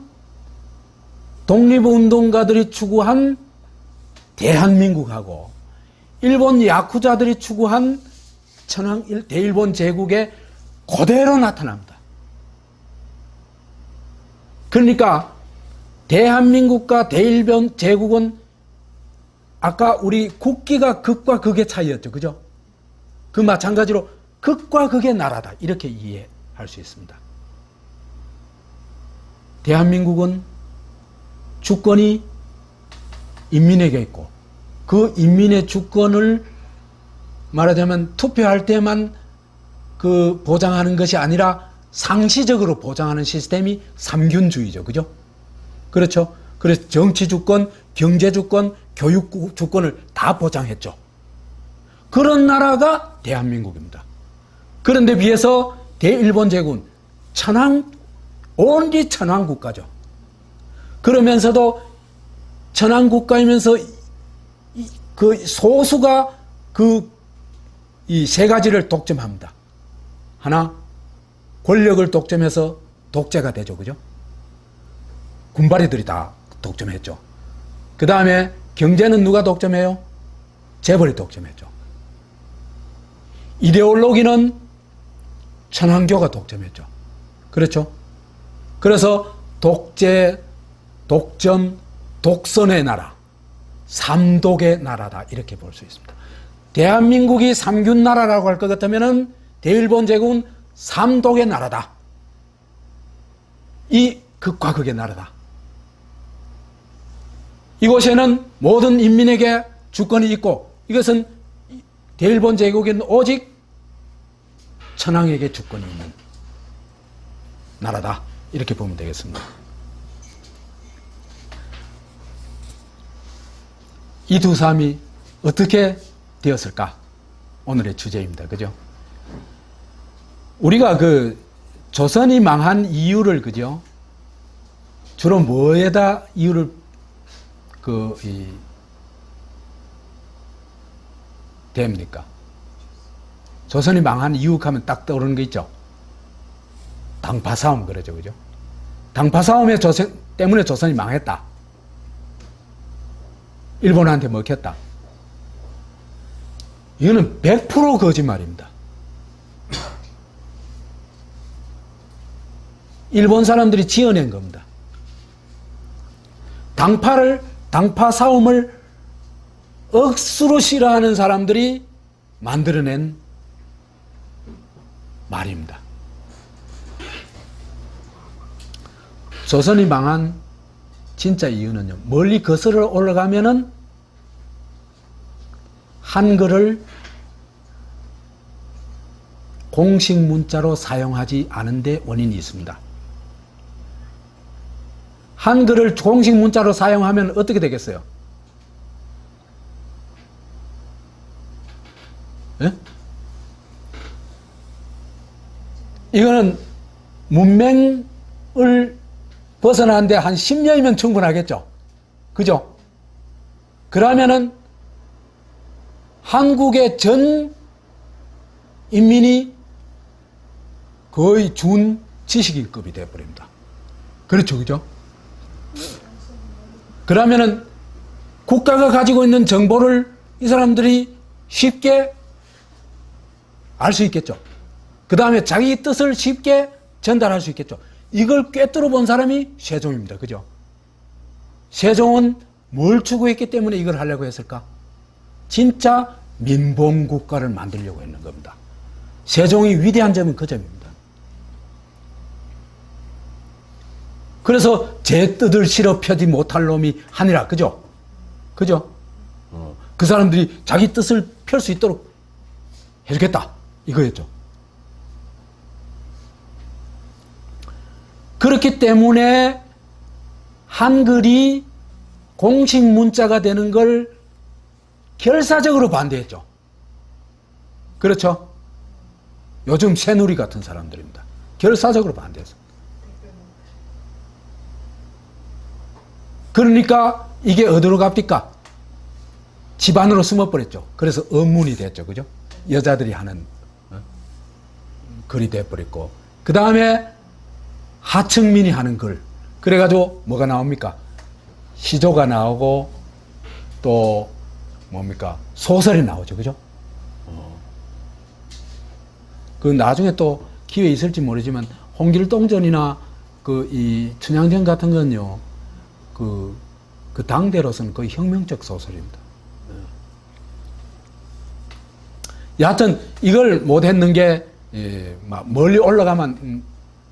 Speaker 1: 독립운동가들이 추구한 대한민국하고 일본 야쿠자들이 추구한 대일본 제국에 그대로 나타납니다. 그러니까 대한민국과 대일본 제국은 아까 우리 국기가 극과 극의 차이였죠. 그죠? 그 마찬가지로 극과 극의 나라다, 이렇게 이해할 수 있습니다. 대한민국은 주권이 인민에게 있고 그 인민의 주권을 말하자면 투표할 때만 그 보장하는 것이 아니라 상시적으로 보장하는 시스템이 삼균주의죠. 그죠? 그렇죠? 그래서 정치 주권, 경제 주권, 교육 주권을 다 보장했죠. 그런 나라가 대한민국입니다. 그런데 비해서 대일본 제국은 온리 천황 국가죠. 그러면서도 천황 국가이면서 그 소수가 이 세 가지를 독점합니다. 하나, 권력을 독점해서 독재가 되죠. 그죠? 군바리들이 다 독점했죠. 그 다음에 경제는 누가 독점해요? 재벌이 독점했죠. 이데올로기는 천황교가 독점했죠. 그렇죠? 그래서 독재, 독점, 독선의 나라, 삼독의 나라다 이렇게 볼 수 있습니다. 대한민국이 삼균 나라라고 할 것 같으면 대일본 제국은 삼독의 나라다. 이 극과 극의 나라다. 이곳에는 모든 인민에게 주권이 있고 이것은 대일본 제국에는 오직 천황에게 주권이 있는 나라다. 이렇게 보면 되겠습니다. 이 두 사람이 어떻게 되었을까? 오늘의 주제입니다. 그죠? 우리가 조선이 망한 이유를, 그죠? 주로 뭐에다 이유를, 됩니까? 조선이 망한 이유 하면 딱 떠오르는 거 있죠? 당파 싸움, 그러죠. 그죠? 당파 싸움에 때문에 조선이 망했다. 일본한테 먹혔다. 이거는 100% 거짓말입니다. 일본 사람들이 지어낸 겁니다. 당파 싸움을 억수로 싫어하는 사람들이 만들어낸 말입니다. 조선이 망한 진짜 이유는요, 멀리 거슬러 올라가면은 한글을 공식 문자로 사용하지 않은 데 원인이 있습니다. 한글을 공식 문자로 사용하면 어떻게 되겠어요? 예? 이거는 문맹을 벗어나는데 한 10년이면 충분하겠죠? 그죠? 그러면은 한국의 전 인민이 거의 준 지식인급이 되어버립니다. 그렇죠, 그죠? 그러면은 국가가 가지고 있는 정보를 이 사람들이 쉽게 알 수 있겠죠. 그 다음에 자기 뜻을 쉽게 전달할 수 있겠죠. 이걸 꿰뚫어 본 사람이 세종입니다. 그죠? 세종은 뭘 추구했기 때문에 이걸 하려고 했을까? 진짜 민봉국가를 만들려고 했는 겁니다. 세종이 위대한 점은 그 점입니다. 그래서 제 뜻을 실어 펴지 못할 놈이 하니라. 그죠? 그죠? 그 사람들이 자기 뜻을 펼 수 있도록 해주겠다. 이거였죠. 그렇기 때문에 한글이 공식 문자가 되는 걸 결사적으로 반대했죠. 그렇죠? 요즘 새누리 같은 사람들입니다. 결사적으로 반대했어. 그러니까 이게 어디로 갑니까? 집안으로 숨어버렸죠. 그래서 언문이 됐죠. 그죠? 여자들이 하는 글이 돼버렸고, 그 다음에 하층민이 하는 글. 그래가지고 뭐가 나옵니까? 시조가 나오고 또 뭡니까? 소설이 나오죠. 그죠? 그 나중에 또 기회 있을지 모르지만 홍길동전이나 이 춘향전 같은 건요, 그 당대로서는 거의 혁명적 소설입니다. 여하튼 이걸 못했는 게 멀리 올라가면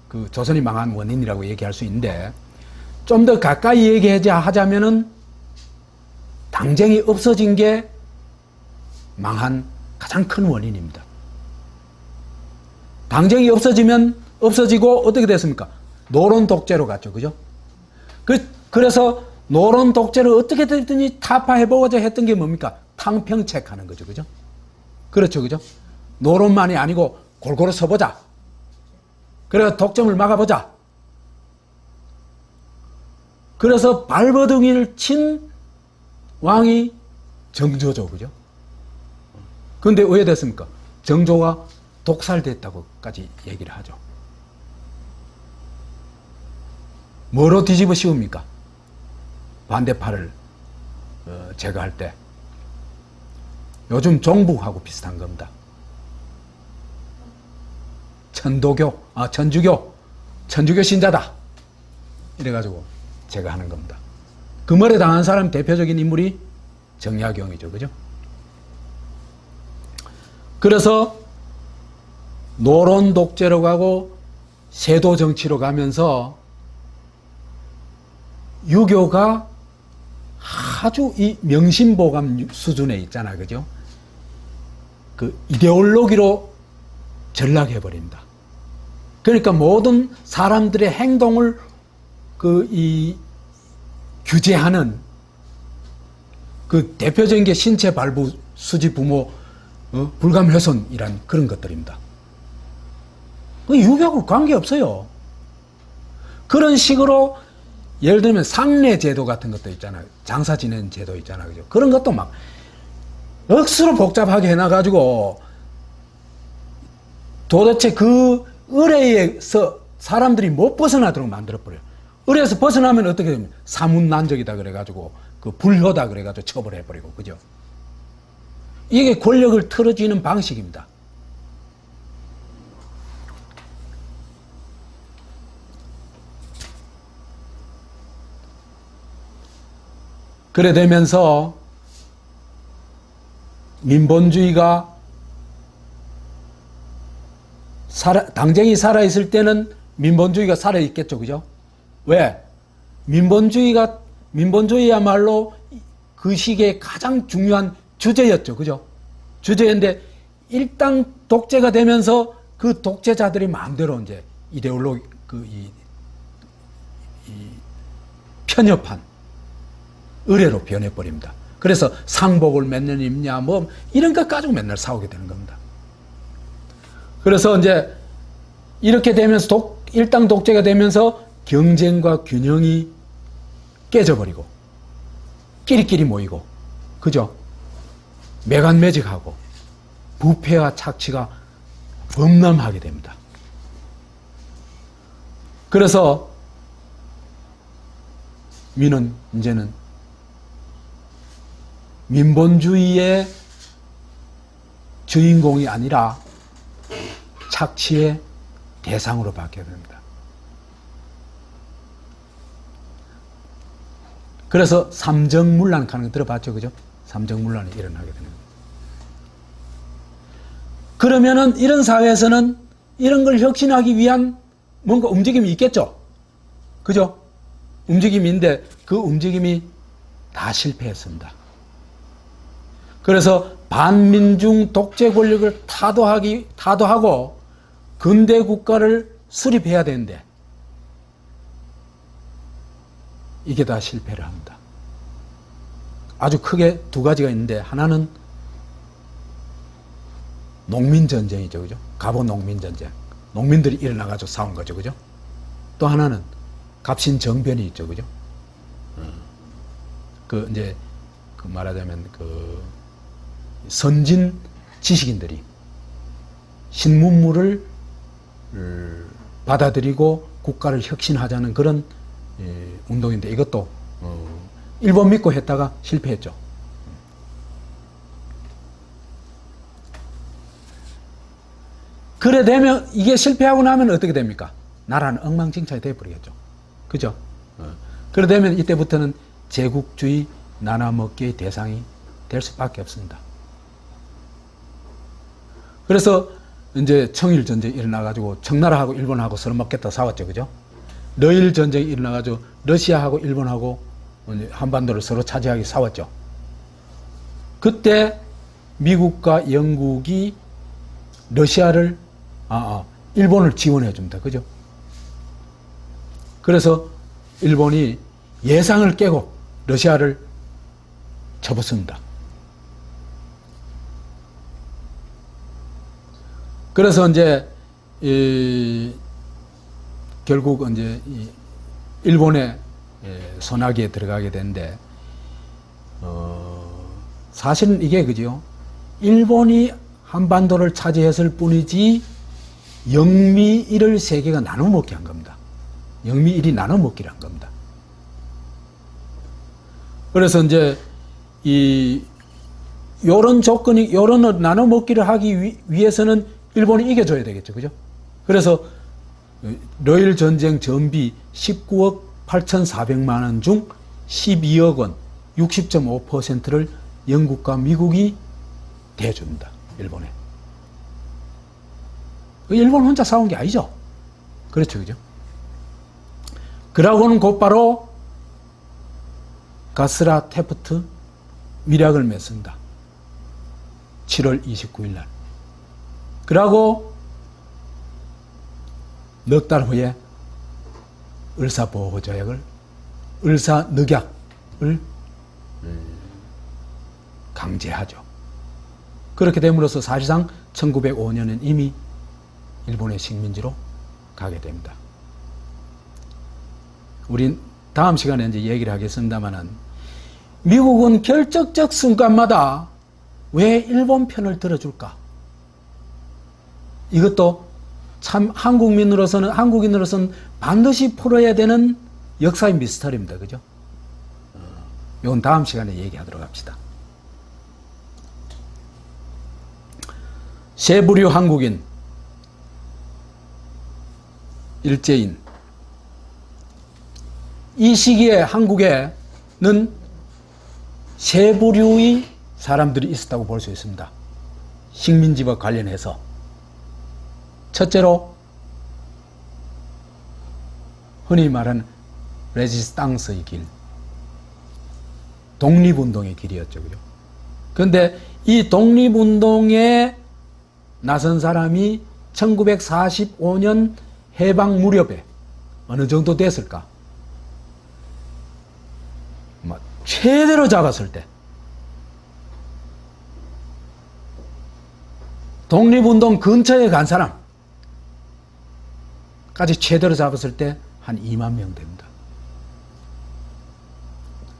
Speaker 1: 그 조선이 망한 원인이라고 얘기할 수 있는데, 좀 더 가까이 얘기하자면은 당쟁이 없어진 게 망한 가장 큰 원인입니다. 당쟁이 없어지고 어떻게 됐습니까? 노론 독재로 갔죠. 그죠? 그래서 노론 독재를 어떻게 됐든지 타파해보고자 했던 게 뭡니까? 탕평책 하는 거죠. 그죠? 그렇죠. 그죠? 노론만이 아니고 골고루 서보자. 그래서 독점을 막아보자. 그래서 발버둥이를 친 왕이 정조죠. 그죠? 근데 왜 됐습니까? 정조가 독살됐다고까지 얘기를 하죠. 뭐로 뒤집어 씌웁니까? 반대파를 제거할 때. 요즘 종북하고 비슷한 겁니다. 천주교 신자다. 이래가지고 제거하는 겁니다. 그 말에 당한 사람 대표적인 인물이 정약용이죠. 그죠? 그래서 노론 독재로 가고 세도 정치로 가면서 유교가 아주 이 명심보감 수준에 있잖아. 그죠? 그 이데올로기로 전락해버립니다. 그러니까 모든 사람들의 행동을 규제하는 그 대표적인 게 신체 발부, 수지 부모, 불감훼손이란 그런 것들입니다. 그 유교하고 관계없어요. 그런 식으로 예를 들면 상례 제도 같은 것도 있잖아요. 장사 지내는 제도 있잖아요. 그죠? 그런 것도 막 억수로 복잡하게 해놔가지고 도대체 그 의례에서 사람들이 못 벗어나도록 만들어버려요. 의례에서 벗어나면 어떻게 됩니까? 사문난적이다 그래가지고 그 불효다 그래가지고 처벌해버리고. 그죠? 이게 권력을 틀어쥐는 방식입니다. 그래 되면서 민본주의가 당쟁이 살아있을 때는 민본주의가 살아있겠죠. 그죠? 왜? 민본주의야말로 그 시기에 가장 중요한 주제였죠. 그죠? 주제인데 일당 독재가 되면서 그 독재자들이 마음대로 이제 이데올로기, 편협한 의례로 변해버립니다. 그래서 상복을 몇 년 입냐, 뭐, 이런 것 가지고 맨날 싸우게 되는 겁니다. 그래서 이제, 이렇게 되면서 일당 독재가 되면서 경쟁과 균형이 깨져버리고, 끼리끼리 모이고, 그죠? 매간매직하고, 부패와 착취가 범람하게 됩니다. 그래서, 민은 이제는 민본주의의 주인공이 아니라 착취의 대상으로 바뀌게 됩니다. 그래서 삼정문란 하는 거 들어봤죠? 그죠? 삼정문란이 일어나게 되는 거예요. 그러면은 이런 사회에서는 이런 걸 혁신하기 위한 뭔가 움직임이 있겠죠? 그죠? 움직임인데 그 움직임이 다 실패했습니다. 그래서 반민중 독재 권력을 타도하고 근대 국가를 수립해야 되는데 이게 다 실패를 합니다. 아주 크게 두 가지가 있는데 하나는 농민전쟁이죠. 그죠? 갑오 농민전쟁. 농민들이 일어나가지고 싸운 거죠. 그죠? 또 하나는 갑신정변이 있죠. 그죠? 이제, 말하자면, 선진 지식인들이 신문물을 받아들이고 국가를 혁신하자는 그런 운동인데 이것도 일본 믿고 했다가 실패했죠. 그래 되면 이게 실패하고 나면 어떻게 됩니까? 나라는 엉망진창이 되어버리겠죠. 그죠? 그래 되면 이때부터는 제국주의 나눠먹기의 대상이 될 수밖에 없습니다. 그래서 이제 청일전쟁이 일어나가지고 청나라하고 일본하고 서로 먹겠다 싸웠죠. 그죠? 러일전쟁이 일어나가지고 러시아하고 일본하고 한반도를 서로 차지하기 싸웠죠. 그때 미국과 영국이 일본을 지원해 줍니다. 그죠? 그래서 일본이 예상을 깨고 러시아를 접었습니다. 그래서 이제 결국 이제 일본의 손아귀에 들어가게 되는데, 사실은 이게 그죠. 일본이 한반도를 차지했을 뿐이지 영미일을 세계가 나눠 먹게 한 겁니다. 영미일이 나눠 먹기를 한 겁니다. 그래서 이제 요런 조건이, 요런 나눠 먹기를 하기 위해서는 일본이 이겨줘야 되겠죠. 그죠? 그래서 러일 전쟁 전비 19억 8,400만 원 중 12억 원, 60.5%를 영국과 미국이 대줍니다. 일본에. 일본 혼자 싸운 게 아니죠. 그렇죠. 그죠? 그러고는 곧바로 가스라 테프트 밀약을 맺습니다. 7월 29일 날. 그러고 넉 달 후에 을사보호조약을, 을사늑약을 강제하죠. 그렇게 됨으로써 사실상 1905년은 이미 일본의 식민지로 가게 됩니다. 우린 다음 시간에 이제 얘기를 하겠습니다만은, 미국은 결정적 순간마다 왜 일본 편을 들어줄까? 이것도 참 한국인으로서는 반드시 풀어야 되는 역사의 미스터리입니다. 그죠? 이건 다음 시간에 얘기하도록 합시다. 세부류 한국인, 일제인. 이 시기에 한국에는 세 부류의 사람들이 있었다고 볼 수 있습니다. 식민지와 관련해서. 첫째로 흔히 말하는 레지스탕스의 길, 독립운동의 길이었죠. 그죠? 그런데 이 독립운동에 나선 사람이 1945년 해방 무렵에 어느 정도 됐을까? 최대로 작았을 때, 독립운동 근처에 간 사람까지 최대로 잡았을 때 한 2만 명 됩니다.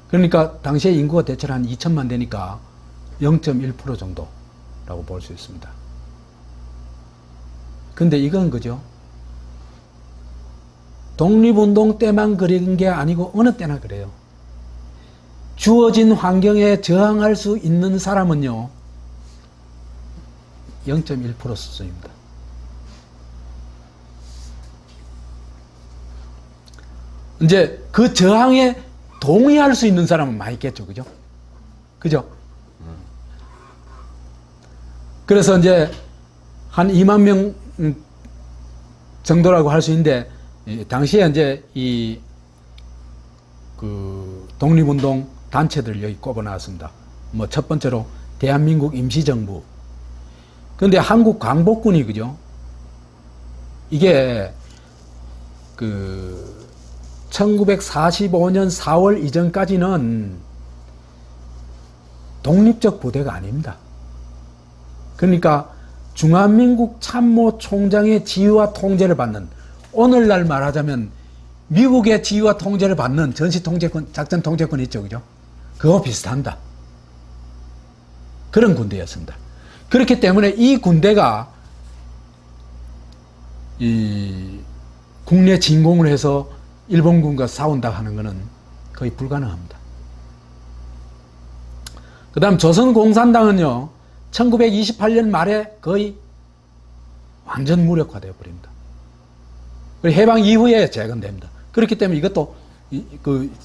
Speaker 1: 그러니까 당시에 인구가 대체로 한 2천만 되니까 0.1% 정도라고 볼 수 있습니다. 근데 이건 그죠? 독립운동 때만 그런 게 아니고 어느 때나 그래요. 주어진 환경에 저항할 수 있는 사람은요, 0.1% 수준입니다. 이제 그 저항에 동의할 수 있는 사람은 많이 있겠죠. 그죠? 그죠? 그래서 이제 한 2만 명 정도라고 할 수 있는데, 당시에 이제 독립운동 단체들 여기 꼽아 놨습니다. 첫 번째로 대한민국 임시정부. 근데 한국 광복군이, 그죠? 이게 1945년 4월 이전까지는 독립적 부대가 아닙니다. 그러니까 중화민국 참모총장의 지휘와 통제를 받는, 오늘날 말하자면 미국의 지휘와 통제를 받는 전시 통제권, 작전 통제권 있죠. 그죠? 그거 비슷합니다. 그런 군대였습니다. 그렇기 때문에 이 군대가 국내 진공을 해서 일본군과 싸운다 하는 것은 거의 불가능합니다. 그 다음 조선공산당은요, 1928년 말에 거의 완전 무력화되어 버립니다. 해방 이후에 재건됩니다. 그렇기 때문에 이것도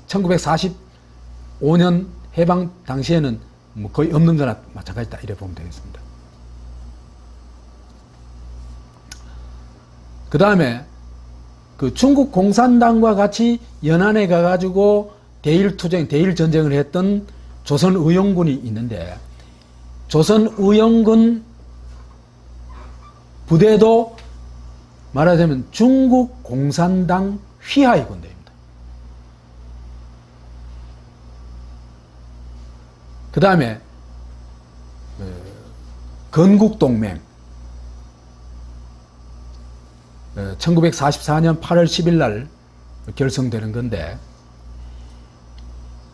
Speaker 1: 1945년 해방 당시에는 거의 없는 거나 마찬가지다, 이래 보면 되겠습니다. 그 다음에 중국 공산당과 같이 연안에 가가지고 대일 전쟁을 했던 조선의용군이 있는데, 조선의용군 부대도 말하자면 중국 공산당 휘하의 군대입니다. 그 다음에 건국동맹, 1944년 8월 10일 날 결성되는 건데,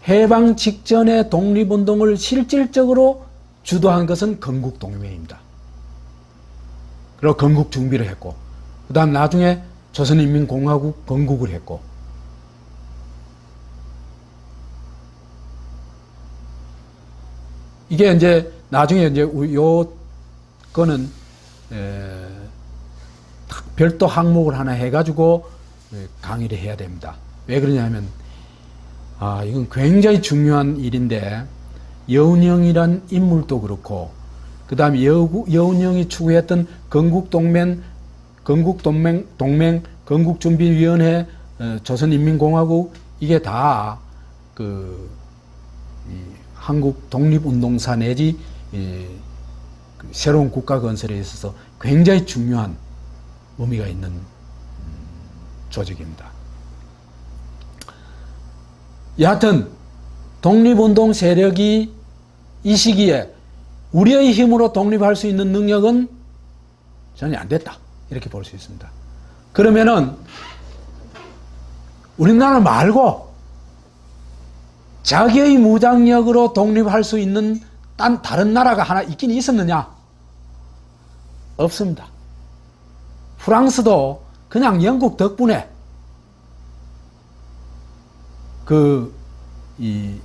Speaker 1: 해방 직전의 독립운동을 실질적으로 주도한 것은 건국동맹입니다. 그리고 건국 준비를 했고, 그 다음 나중에 조선인민공화국 건국을 했고, 이게 이제 나중에 이제 요 거는 별도 항목을 하나 해가지고 강의를 해야 됩니다. 왜 그러냐면, 이건 굉장히 중요한 일인데, 여운형이란 인물도 그렇고, 그 다음에 여운형이 추구했던 건국준비위원회, 조선인민공화국, 이게 다 한국 독립운동사 내지 새로운 국가 건설에 있어서 굉장히 중요한 의미가 있는 조직입니다. 여하튼 독립운동 세력이 이 시기에 우리의 힘으로 독립할 수 있는 능력은 전혀 안 됐다, 이렇게 볼 수 있습니다. 그러면은 우리나라 말고 자기의 무장력으로 독립할 수 있는 다른 나라가 하나 있긴 있었느냐? 없습니다. 프랑스도 그냥 영국 덕분에 이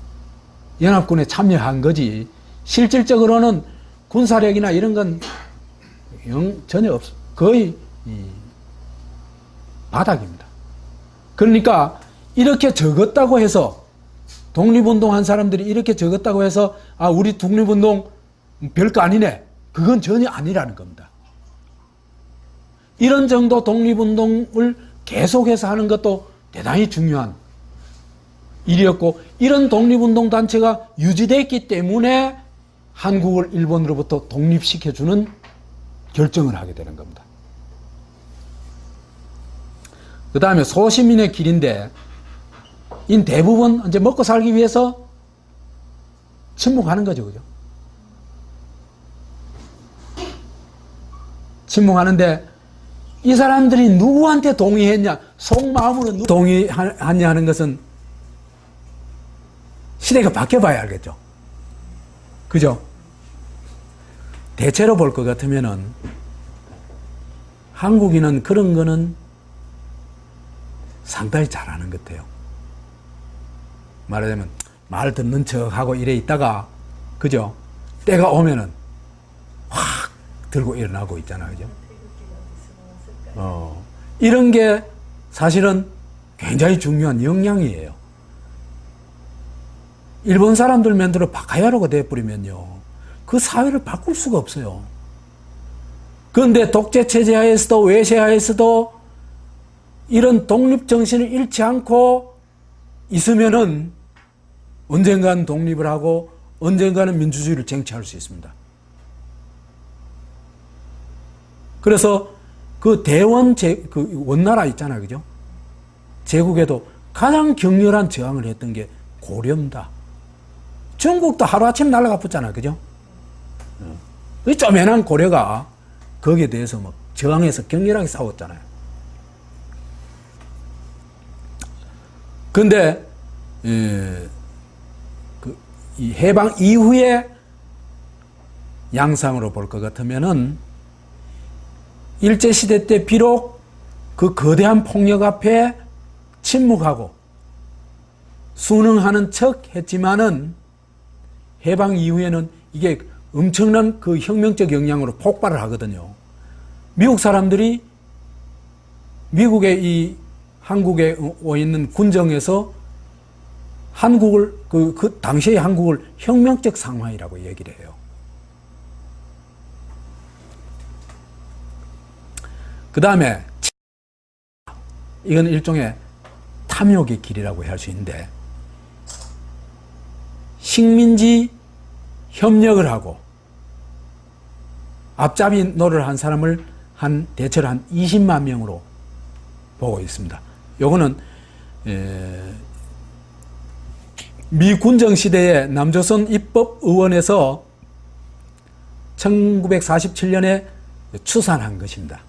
Speaker 1: 연합군에 참여한 거지, 실질적으로는 군사력이나 이런 건 전혀 없어. 거의 바닥입니다. 그러니까 이렇게 적었다고 해서, 독립운동 한 사람들이 이렇게 적었다고 해서 우리 독립운동 별거 아니네, 그건 전혀 아니라는 겁니다. 이런 정도 독립운동을 계속해서 하는 것도 대단히 중요한 일이었고, 이런 독립운동 단체가 유지됐기 때문에 한국을 일본으로부터 독립시켜주는 결정을 하게 되는 겁니다. 그 다음에 소시민의 길인데, 이 대부분 이제 먹고 살기 위해서 침묵하는 거죠, 그죠? 침묵하는데, 이 사람들이 누구한테 동의했냐, 속마음으로 동의하냐 하는 것은 시대가 바뀌어봐야 알겠죠. 그죠? 대체로 볼 것 같으면은 한국인은 그런 거는 상당히 잘하는 것 같아요. 말하자면 말 듣는 척하고 이래 있다가, 그죠? 때가 오면은 확 들고 일어나고 있잖아, 그죠? 이런 게 사실은 굉장히 중요한 역량이에요. 일본 사람들 맨들어 바카야로가 돼버리면요, 그 사회를 바꿀 수가 없어요. 그런데 독재체제 하에서도 외세 하에서도 이런 독립정신을 잃지 않고 있으면은 언젠가는 독립을 하고 언젠가는 민주주의를 쟁취할 수 있습니다. 그래서 그 원나라 있잖아요, 그죠? 제국에도 가장 격렬한 저항을 했던 게 고려입니다. 중국도 하루아침 날아가 붙잖아요, 그죠? 그 쪼매난 고려가 거기에 대해서 막 저항해서 격렬하게 싸웠잖아요. 그런데 이 해방 이후의 양상으로 볼 것 같으면은, 일제시대 때 비록 그 거대한 폭력 앞에 침묵하고 순응하는 척 했지만은, 해방 이후에는 이게 엄청난 그 혁명적 영향으로 폭발을 하거든요. 미국 사람들이 미국의 한국에 와 있는 군정에서 한국을, 그 당시의 한국을 혁명적 상황이라고 얘기를 해요. 그 다음에 이건 일종의 탐욕의 길이라고 할 수 있는데, 식민지 협력을 하고 앞잡이 노릇을 한 사람을 대체로 한 20만 명으로 보고 있습니다. 요거는 미 군정 시대의 남조선 입법의원에서 1947년에 추산한 것입니다.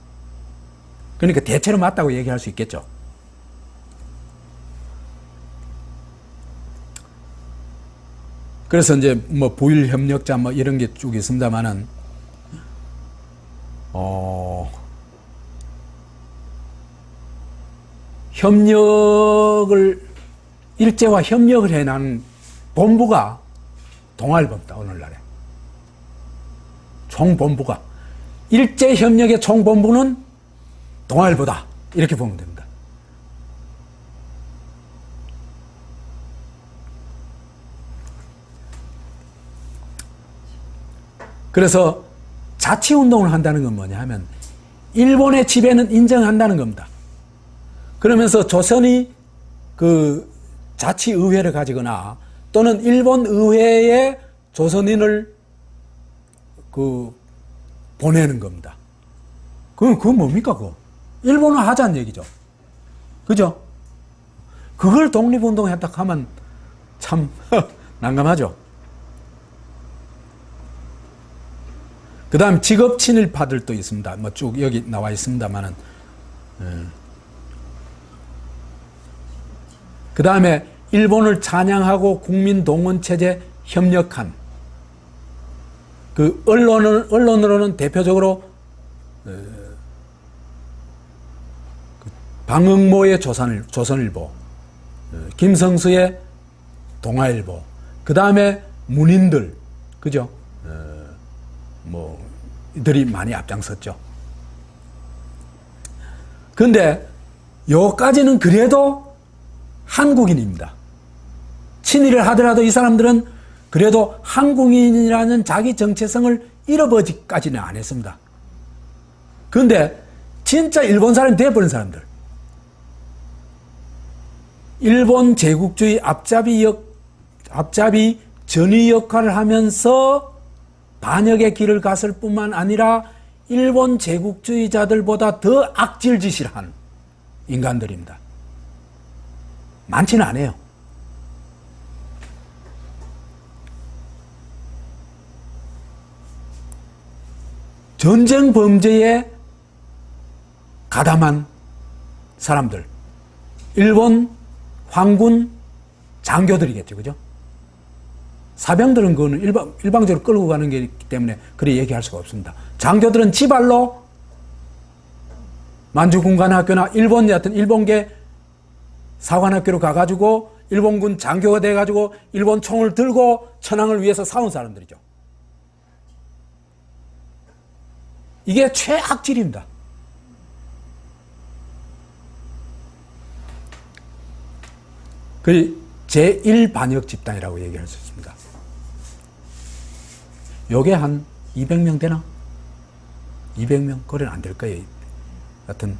Speaker 1: 그러니까 대체로 맞다고 얘기할 수 있겠죠. 그래서 이제 뭐 부일 협력자 뭐 이런 게 쭉 있습니다만은 협력을 일제와 협력을 해나가는 본부가 동아일보입니다. 오늘날에 총본부가 일제 협력의 총본부는 동아일보다 이렇게 보면 됩니다. 그래서 자치운동을 한다는 건 뭐냐 하면 일본의 지배는 인정한다는 겁니다. 그러면서 조선이 그 자치의회를 가지거나 또는 일본 의회에 조선인을 그 보내는 겁니다. 그건 뭡니까 그거? 일본은 하자는 얘기죠. 그죠? 그걸 독립운동 했다 하면 참 난감하죠. 그 다음 직업 친일파들도 있습니다. 뭐 쭉 여기 나와 있습니다만은. 그 다음에 일본을 찬양하고 국민동원체제 협력한 그 언론으로는 대표적으로 방응모의 조선일보, 김성수의 동아일보, 그 다음에 문인들, 그죠? 뭐 이들이 많이 앞장섰죠. 그런데 요까지는 그래도 한국인입니다. 친일을 하더라도 이 사람들은 그래도 한국인이라는 자기 정체성을 잃어버리기까지는 안 했습니다. 그런데 진짜 일본 사람이 되어버린 사람들, 일본 제국주의 앞잡이 전위 역할을 하면서 반역의 길을 갔을 뿐만 아니라 일본 제국주의자들보다 더 악질짓을 한 인간들입니다. 많지는 않아요. 전쟁 범죄에 가담한 사람들, 일본 황군 장교들이겠죠, 그죠? 사병들은 그거는 일방적으로 끌고 가는 게 있기 때문에 그리 얘기할 수가 없습니다. 장교들은 지발로 만주군관학교나 일본계 사관학교로 가가지고 일본군 장교가 돼가지고 일본 총을 들고 천황을 위해서 싸운 사람들이죠. 이게 최악질입니다. 그 제1반역 집단이라고 얘기할 수 있습니다. 요게 한 200명 되나? 200명? 그래는 안 될 거예요. 하여튼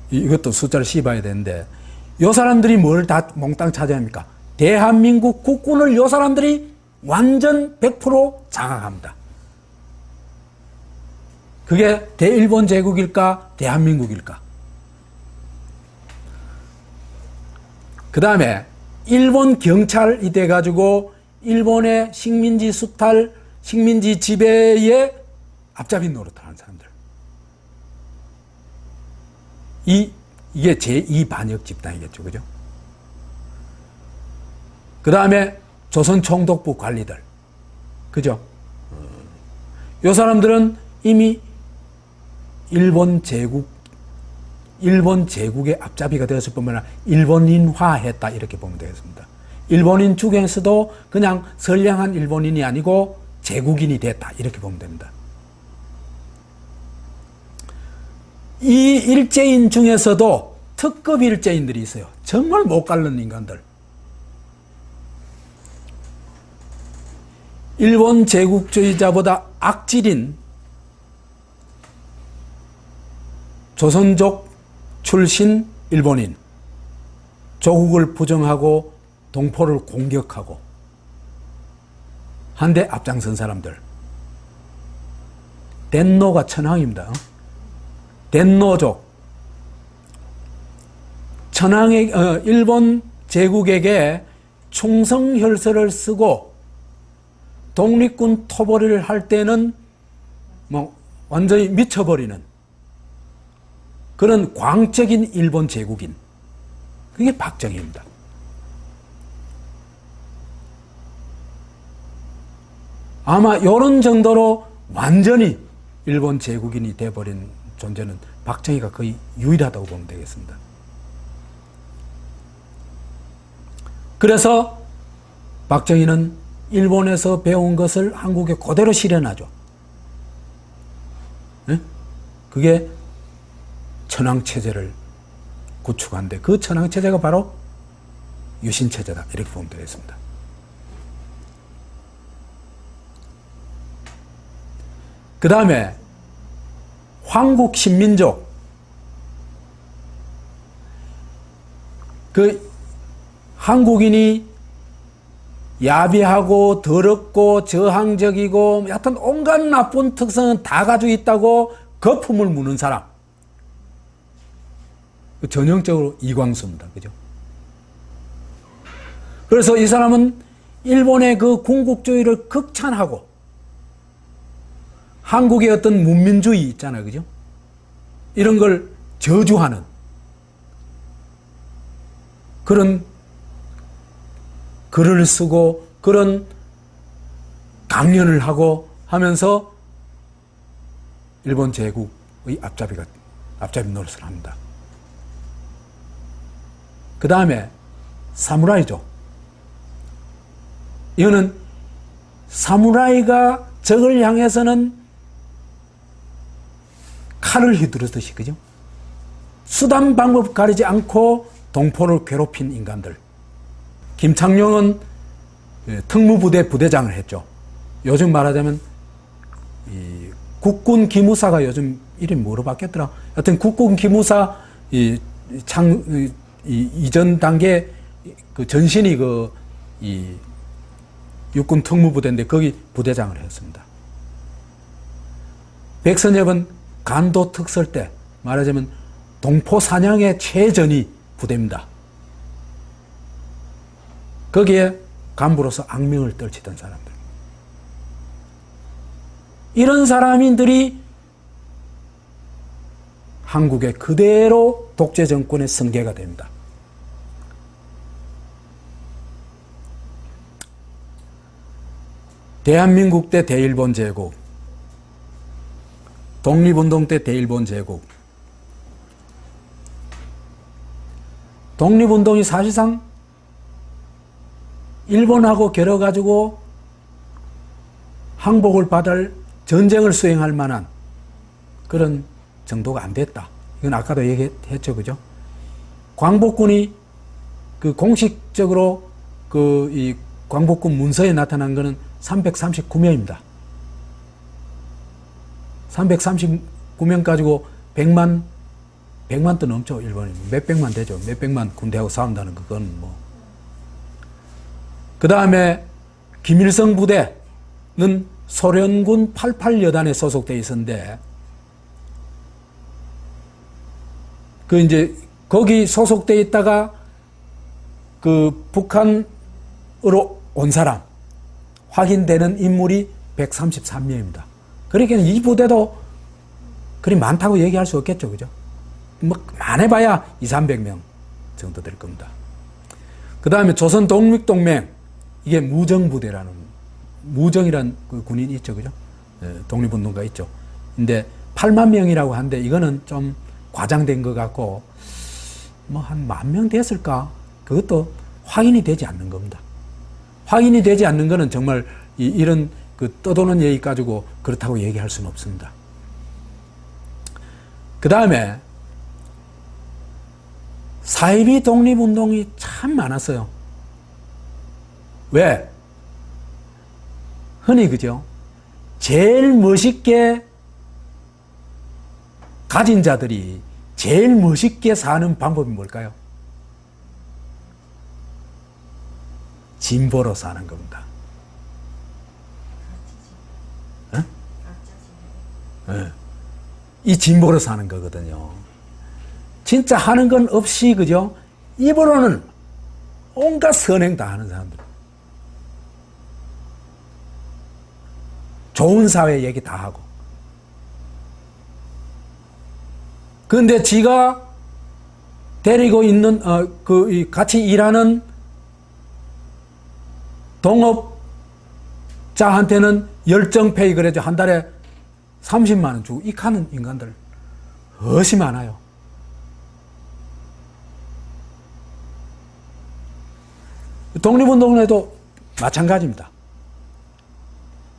Speaker 1: 이것도 숫자를 씹어야 되는데 요 사람들이 뭘 다 몽땅 차지합니까? 대한민국 국군을 요 사람들이 완전 100% 장악합니다. 그게 대일본 제국일까? 대한민국일까? 그 다음에 일본 경찰이 돼가지고 일본의 식민지 수탈, 식민지 지배에 앞잡이 노릇을 하는 사람들. 이게 제2반역 집단이겠죠. 그죠? 그 다음에 조선총독부 관리들. 그죠? 요 사람들은 이미 일본 제국의 앞잡이가 되었을 뿐만 아니라 일본인화했다 이렇게 보면 되겠습니다. 일본인 중에서도 그냥 선량한 일본인이 아니고 제국인이 됐다 이렇게 보면 됩니다. 이 일제인 중에서도 특급 일제인들이 있어요. 정말 못 갈른 인간들. 일본 제국주의자보다 악질인 조선족 출신 일본인, 조국을 부정하고 동포를 공격하고 한데 앞장선 사람들. 덴노가 천황입니다. 덴노족. 천황의 일본 제국에게 충성혈서를 쓰고 독립군 토벌을 할 때는 뭐 완전히 미쳐버리는
Speaker 2: 그런 광적인 일본 제국인, 그게 박정희입니다. 아마 이런 정도로 완전히 일본 제국인이 돼버린 존재는 박정희가 거의 유일하다고 보면 되겠습니다. 그래서 박정희는 일본에서 배운 것을 한국에 그대로 실현하죠. 네? 그게 천황체제를 구축한데, 그 천황체제가 바로 유신체제다, 이렇게 보면 되겠습니다. 그 다음에 황국신민족, 그 한국인이 야비하고 더럽고 저항적이고 여하튼 온갖 나쁜 특성은 다 가지고 있다고 거품을 무는 사람, 전형적으로 이광수입니다. 그죠? 그래서 이 사람은 일본의 그 군국주의를 극찬하고 한국의 어떤 문민주의 있잖아요. 그죠? 이런 걸 저주하는 그런 글을 쓰고 그런 강연을 하고 하면서 일본 제국의 앞잡이 노릇을 합니다. 그 다음에 사무라이죠. 이거는 사무라이가 적을 향해서는 칼을 휘두르듯이, 그죠? 수단 방법 가리지 않고 동포를 괴롭힌 인간들. 김창룡은 특무부대 부대장을 했죠. 요즘 말하자면 이 국군 기무사가 요즘 이름이 뭐로 바뀌었더라. 하여튼 국군 기무사 이전 단계 그 전신이 이 육군 특무부대인데 거기 부대장을 했습니다. 백선엽은 간도 특설대, 말하자면 동포 사냥의 최전위 부대입니다. 거기에 간부로서 악명을 떨치던 사람들. 이런 사람들이 한국에 그대로 독재 정권의 승계가 됩니다. 대한민국 때 대일본 제국, 독립운동 때 대일본 제국. 독립운동이 사실상 일본하고 겨뤄가지고 항복을 받을 전쟁을 수행할 만한 그런 정도가 안 됐다. 이건 아까도 얘기했죠. 그죠? 광복군이 그 공식적으로 이 광복군 문서에 나타난 거는 339명입니다. 339명 가지고 100만도 넘죠. 일본이. 몇백만 되죠. 몇백만 군대하고 싸운다는 그건 뭐. 그 다음에 김일성 부대는 소련군 88여단에 소속되어 있었는데, 그 이제 거기 소속되어 있다가 그 북한으로 온 사람 확인되는 인물이 133명입니다. 그러니까 이 부대도 그리 많다고 얘기할 수 없겠죠. 그죠? 뭐 많아봐야 200~300명 정도 될 겁니다. 그 다음에 조선 독립동맹, 이게 무정부대라는, 무정이란 그 군인이 있죠. 그죠? 독립운동가 있죠. 근데 8만 명이라고 하는데 이거는 좀 과장된 것 같고, 뭐 한 10,000명 됐을까? 그것도 확인이 되지 않는 겁니다. 확인이 되지 않는 거는 정말 이런 그 떠도는 얘기 가지고 그렇다고 얘기할 수는 없습니다. 그 다음에 사이비 독립운동이 참 많았어요. 왜? 흔히 그죠? 제일 멋있게 가진 자들이 제일 멋있게 사는 방법이 뭘까요? 진보로 사는 겁니다. 네. 이 진보로 사는 거거든요. 진짜 하는 건 없이, 그죠? 입으로는 온갖 선행 다 하는 사람들. 좋은 사회 얘기 다 하고. 그런데 지가 데리고 있는 같이 일하는 동업자한테는 열정페이 그래죠. 한 달에 30만 원 주고 이카는 인간들 훨씬 많아요. 독립운동에도 마찬가지입니다.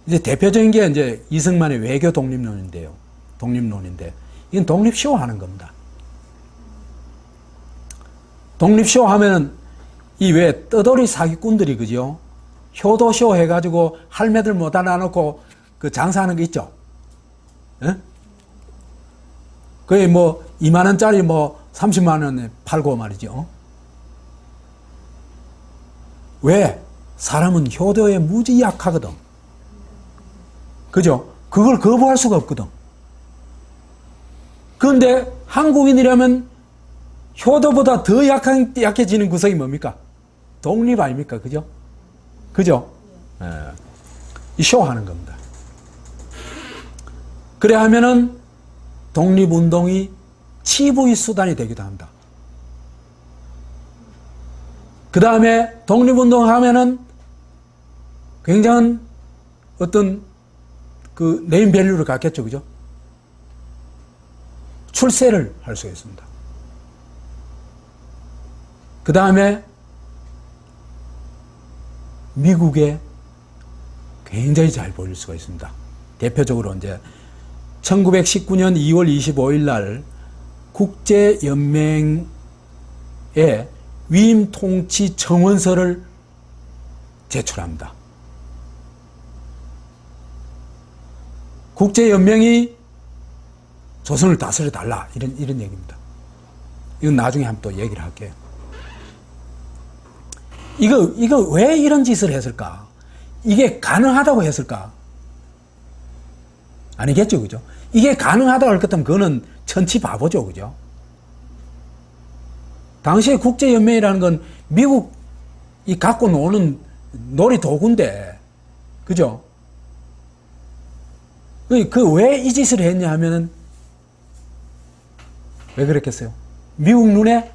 Speaker 2: 이제 대표적인 게 이제 이승만의 외교 독립론인데요. 독립론인데 이건 독립쇼 하는 겁니다. 독립쇼 하면은 이 왜 떠돌이 사기꾼들이 그죠? 효도쇼 해가지고 할매들 못 알아놓고 그 장사하는 거 있죠? 예? 거의 뭐 2만원짜리 뭐 30만원에 팔고 말이죠. 왜? 사람은 효도에 무지 약하거든. 그죠? 그걸 거부할 수가 없거든. 그런데 한국인이라면 효도보다 더 약해지는 구석이 뭡니까? 독립 아닙니까? 그죠? 그죠? 예. 이 쇼 하는 겁니다. 그래 하면은 독립운동이 치부의 수단이 되기도 합니다. 그 다음에 독립운동 하면은 굉장한 어떤 그 네임밸류를 갖겠죠. 그죠? 출세를 할 수가 있습니다. 그 다음에 미국에 굉장히 잘 보일 수가 있습니다. 대표적으로 이제 1919년 2월 25일 날 국제연맹에 위임 통치 청원서를 제출합니다. 국제연맹이 조선을 다스려 달라 이런 얘기입니다. 이건 나중에 한번 또 얘기를 할게요. 이거 왜 이런 짓을 했을까? 이게 가능하다고 했을까? 아니겠죠, 그죠? 이게 가능하다고 할 것 같으면 그거는 천치 바보죠, 그죠? 당시에 국제연맹이라는 건 미국이 갖고 노는 놀이 도구인데, 그죠? 그 왜 이 짓을 했냐 하면은, 왜 그랬겠어요? 미국 눈에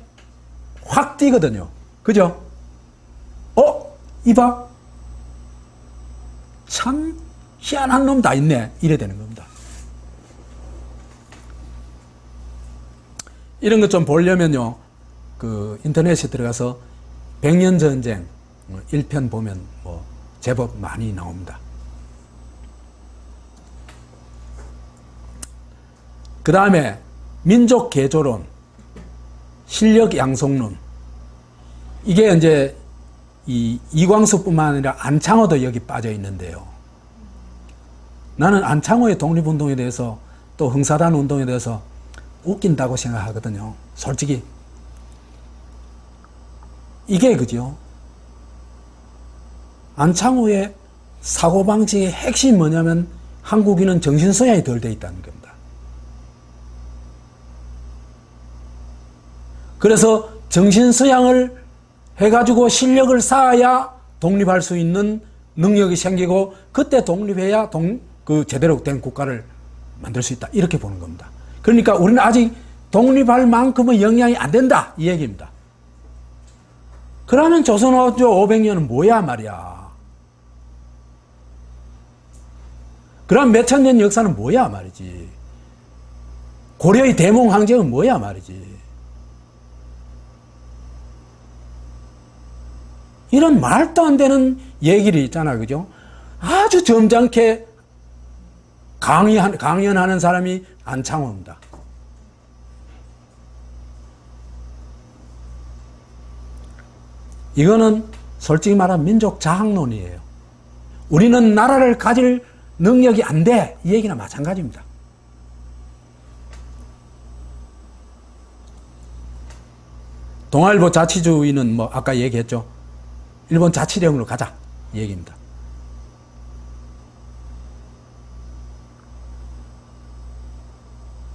Speaker 2: 확 띄거든요. 그죠? 이봐. 참 희한한 놈 다 있네. 이래 되는 겁니다. 이런 것 좀 보려면요. 그 인터넷에 들어가서 백년 전쟁 1편 보면 뭐 제법 많이 나옵니다. 그 다음에 민족 개조론, 실력 양성론. 이게 이제 이광수뿐만 아니라 안창호도 여기 빠져 있는데요. 나는 안창호의 독립운동에 대해서 또 흥사단 운동에 대해서 웃긴다고 생각하거든요. 솔직히. 이게 그죠? 안창호의 사고방식의 핵심이 뭐냐면 한국인은 정신소양이 덜 돼 있다는 겁니다. 그래서 정신소양을 해가지고 실력을 쌓아야 독립할 수 있는 능력이 생기고 그때 독립해야 제대로 된 국가를 만들 수 있다. 이렇게 보는 겁니다. 그러니까 우리는 아직 독립할 만큼의 영향이 안 된다. 이 얘기입니다. 그러면 조선왕조 500년은 뭐야 말이야. 그럼 몇천 년 역사는 뭐야 말이지. 고려의 대몽항쟁은 뭐야 말이지. 이런 말도 안 되는 얘기를 있잖아, 그죠? 아주 점잖게 강연하는 사람이 안창호입니다. 이거는 솔직히 말하면 민족 자학론이에요. 우리는 나라를 가질 능력이 안 돼. 이 얘기나 마찬가지입니다. 동아일보 자치주의는 뭐 아까 얘기했죠. 일본 자치령으로 가자. 이 얘기입니다.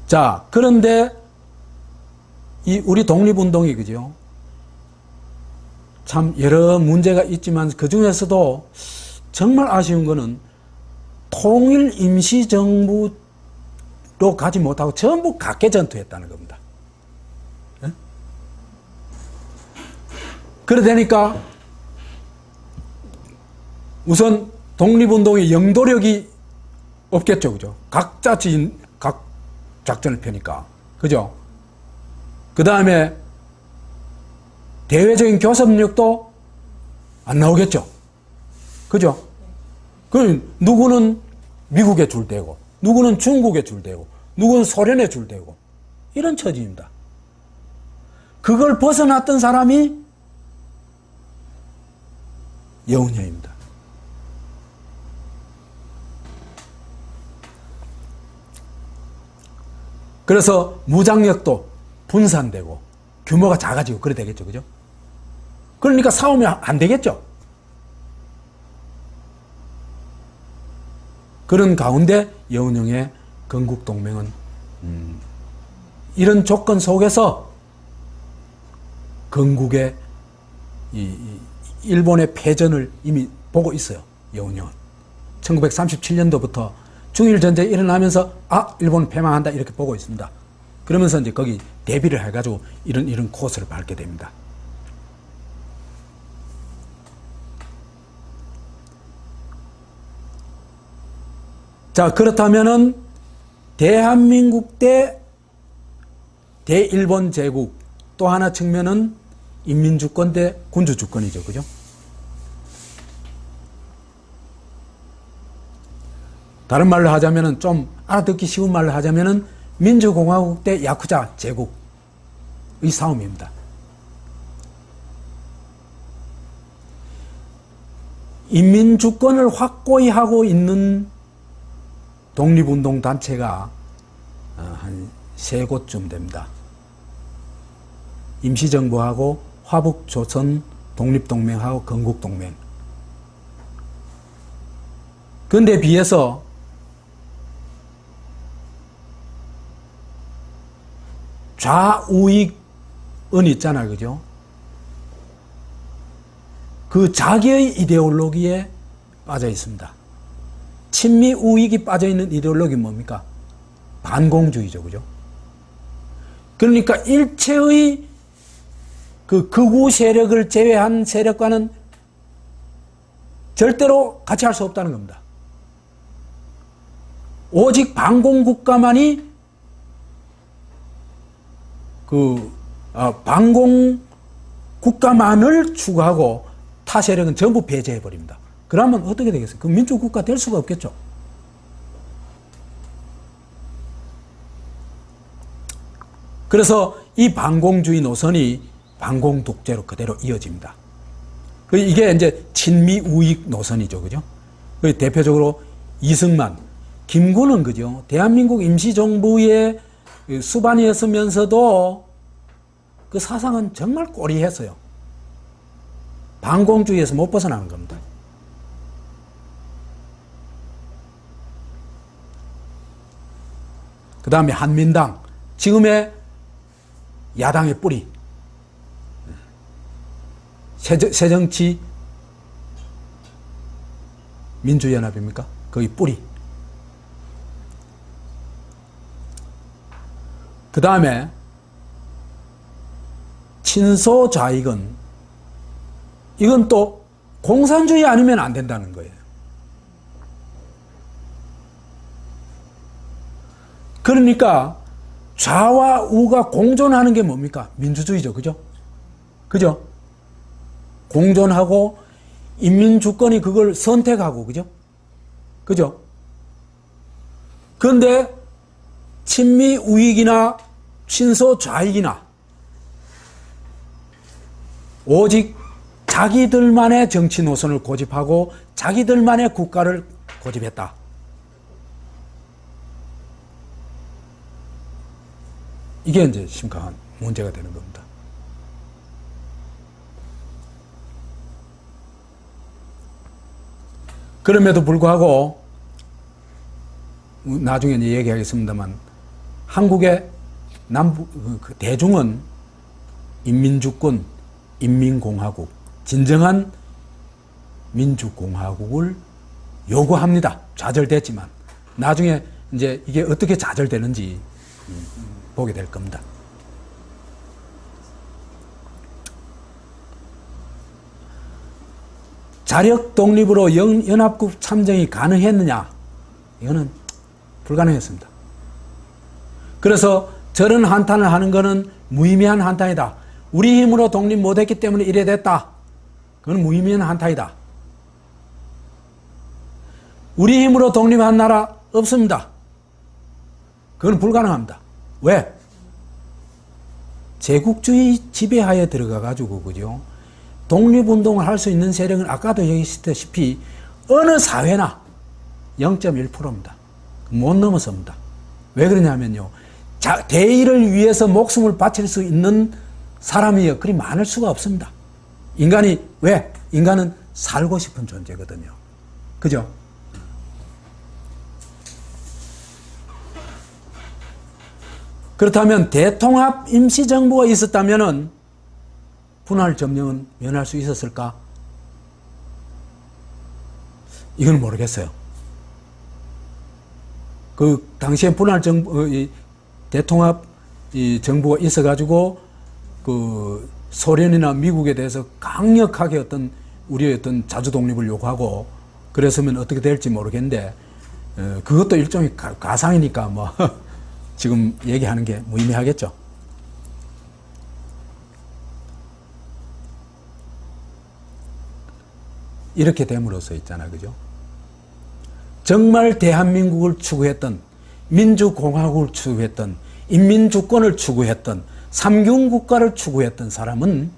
Speaker 2: 자, 그런데 우리 독립운동이 그죠? 참 여러 문제가 있지만 그 중에서도 정말 아쉬운 거는 통일 임시정부를 가지 못하고 전부 각계 전투했다는 겁니다. 예? 그러다니까 우선 독립운동의 영도력이 없겠죠, 그죠? 각 작전을 펴니까, 그죠? 그 다음에 대외적인 교섭력도 안 나오겠죠, 그죠? 그럼 누구는 미국에 줄대고, 누구는 중국에 줄대고, 누구는 소련에 줄대고, 이런 처지입니다. 그걸 벗어났던 사람이 여운형입니다. 그래서 무장력도 분산되고 규모가 작아지고 그래 되겠죠, 그죠? 그러니까 싸우면 안 되겠죠. 그런 가운데 여운형의 건국동맹은 이런 조건 속에서 건국의 일본의 패전을 이미 보고 있어요. 여운형은 1937년도부터 중일전쟁이 일어나면서 일본 패망한다 이렇게 보고 있습니다. 그러면서 이제 거기 대비를 해가지고 이런 코스를 밟게 됩니다. 자, 그렇다면은 대한민국 때 대일본 제국 또 하나 측면은 인민주권 대 군주주권이죠, 그죠? 다른 말로 하자면은 좀 알아듣기 쉬운 말로 하자면은 민주공화국 대 야쿠자 제국의 싸움입니다. 인민주권을 확고히 하고 있는 독립운동 단체가 한 3곳쯤 됩니다. 임시정부하고 화북조선 독립동맹하고 건국동맹. 그런데 비해서 좌우익은 있잖아요, 그죠? 그 자기의 이데올로기에 빠져 있습니다. 친미 우익이 빠져 있는 이데올로기 뭡니까? 반공주의죠, 그죠? 그러니까 일체의 그 극우 세력을 제외한 세력과는 절대로 같이 할 수 없다는 겁니다. 오직 반공국가만이 반공국가만을 추구하고 타 세력은 전부 배제해버립니다. 그러면 어떻게 되겠어요? 그 민주국가 될 수가 없겠죠. 그래서 이 반공주의 노선이 반공독재로 그대로 이어집니다. 이게 이제 친미 우익 노선이죠, 그죠? 대표적으로 이승만, 김구는 그죠? 대한민국 임시정부의 수반이었으면서도 그 사상은 정말 꼬리했어요. 반공주의에서 못 벗어나는 겁니다. 그 다음에 한민당, 지금의 야당의 뿌리, 새정치 민주연합입니까? 거기 뿌리. 그 다음에 친소좌익은 이건 또 공산주의 아니면 안 된다는 거예요. 그러니까 좌와 우가 공존하는 게 뭡니까? 민주주의죠, 그죠? 그죠? 공존하고 인민주권이 그걸 선택하고, 그죠? 그죠? 그런데 친미 우익이나 친소 좌익이나 오직 자기들만의 정치 노선을 고집하고 자기들만의 국가를 고집했다. 이게 이제 심각한 문제가 되는 겁니다. 그럼에도 불구하고 나중에 이제 얘기하겠습니다만 한국의 대중은 인민주권, 인민공화국, 진정한 민주공화국을 요구합니다. 좌절됐지만 나중에 이제 이게 어떻게 좌절되는지 보게 될 겁니다. 자력 독립으로 연합국 참정이 가능했느냐? 이거는 불가능했습니다. 그래서 저런 한탄을 하는 것은 무의미한 한탄이다. 우리 힘으로 독립 못했기 때문에 이래 됐다. 그건 무의미한 한탄이다. 우리 힘으로 독립한 나라 없습니다. 그건 불가능합니다. 왜? 제국주의 지배하에 들어가가지고, 그죠? 독립운동을 할 수 있는 세력은 아까도 얘기했다시피 어느 사회나 0.1%입니다. 못 넘어섭니다. 왜 그러냐면요. 대의를 위해서 목숨을 바칠 수 있는 사람이 그리 많을 수가 없습니다. 인간이, 왜? 인간은 살고 싶은 존재거든요. 그죠? 그렇다면 대통합 임시정부가 있었다면은 분할 점령은 면할 수 있었을까? 이건 모르겠어요. 그 당시에 분할 정부, 대통합 정부가 있어가지고 그 소련이나 미국에 대해서 강력하게 어떤 우리의 어떤 자주 독립을 요구하고 그랬으면 어떻게 될지 모르겠는데 그것도 일종의 가상이니까 뭐 지금 얘기하는 게 무의미하겠죠. 이렇게 됨으로써 있잖아, 그죠? 정말 대한민국을 추구했던, 민주공화국을 추구했던, 인민주권을 추구했던, 삼경국가를 추구했던 사람은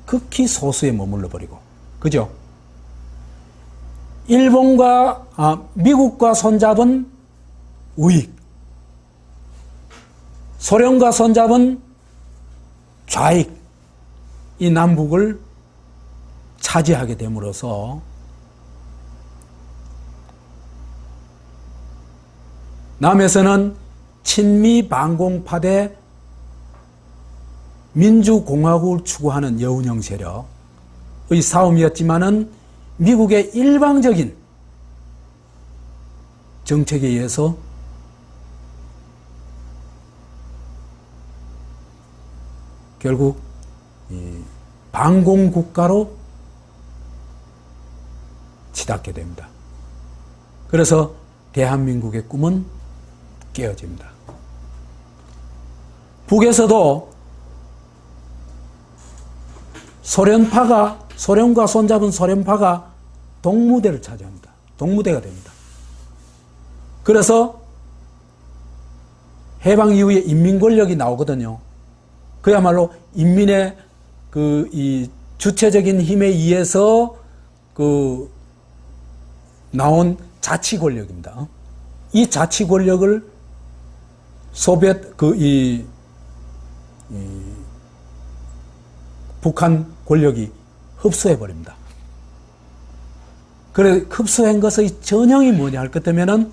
Speaker 2: 극히 소수에 머물러 버리고, 그죠? 미국과 손잡은 우익, 소련과 손잡은 좌익, 이 남북을 차지하게 됨으로써 남에서는 친미 반공파 대 민주공화국을 추구하는 여운형 세력의 싸움이었지만은 미국의 일방적인 정책에 의해서 결국 반공국가로 치닫게 됩니다. 그래서 대한민국의 꿈은 깨어집니다. 북에서도 소련과 손잡은 소련파가 동무대를 차지합니다. 동무대가 됩니다. 그래서 해방 이후에 인민 권력이 나오거든요. 그야말로 인민의 이 주체적인 힘에 의해서 나온 자치 권력입니다. 이 자치 권력을 소비에트 북한 권력이 흡수해 버립니다. 그래 흡수한 것의 전형이 뭐냐 할 것 같으면은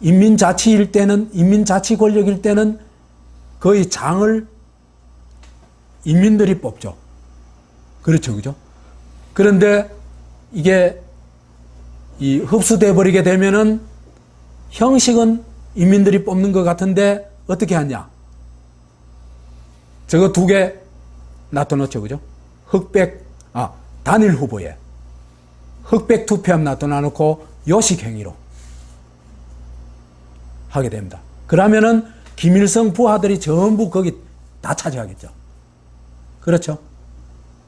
Speaker 2: 인민자치일 때는 인민자치 권력일 때는 거의 장을 인민들이 뽑죠. 그렇죠, 그죠? 그런데 이게 흡수돼 버리게 되면은 형식은 인민들이 뽑는 것 같은데 어떻게 하냐? 저거 두 개 놔둬놓죠, 그죠? 단일 후보에 흑백 투표함 놔둬놓고 요식행위로 하게 됩니다. 그러면은 김일성 부하들이 전부 거기 다 차지하겠죠. 그렇죠?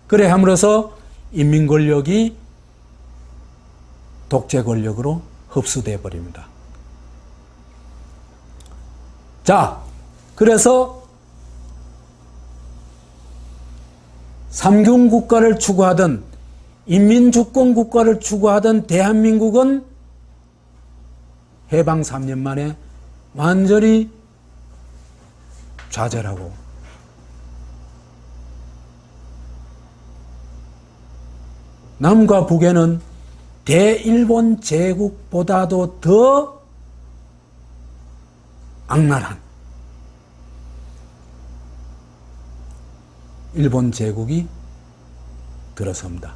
Speaker 2: 그래 함으로써 인민 권력이 독재 권력으로 흡수되어 버립니다. 자, 그래서 삼경국가를 추구하던 인민주권 국가를 추구하던 대한민국은 해방 3년 만에 완전히 좌절하고 남과 북에는 대일본 제국보다도 더 악랄한 일본 제국이 들어섭니다.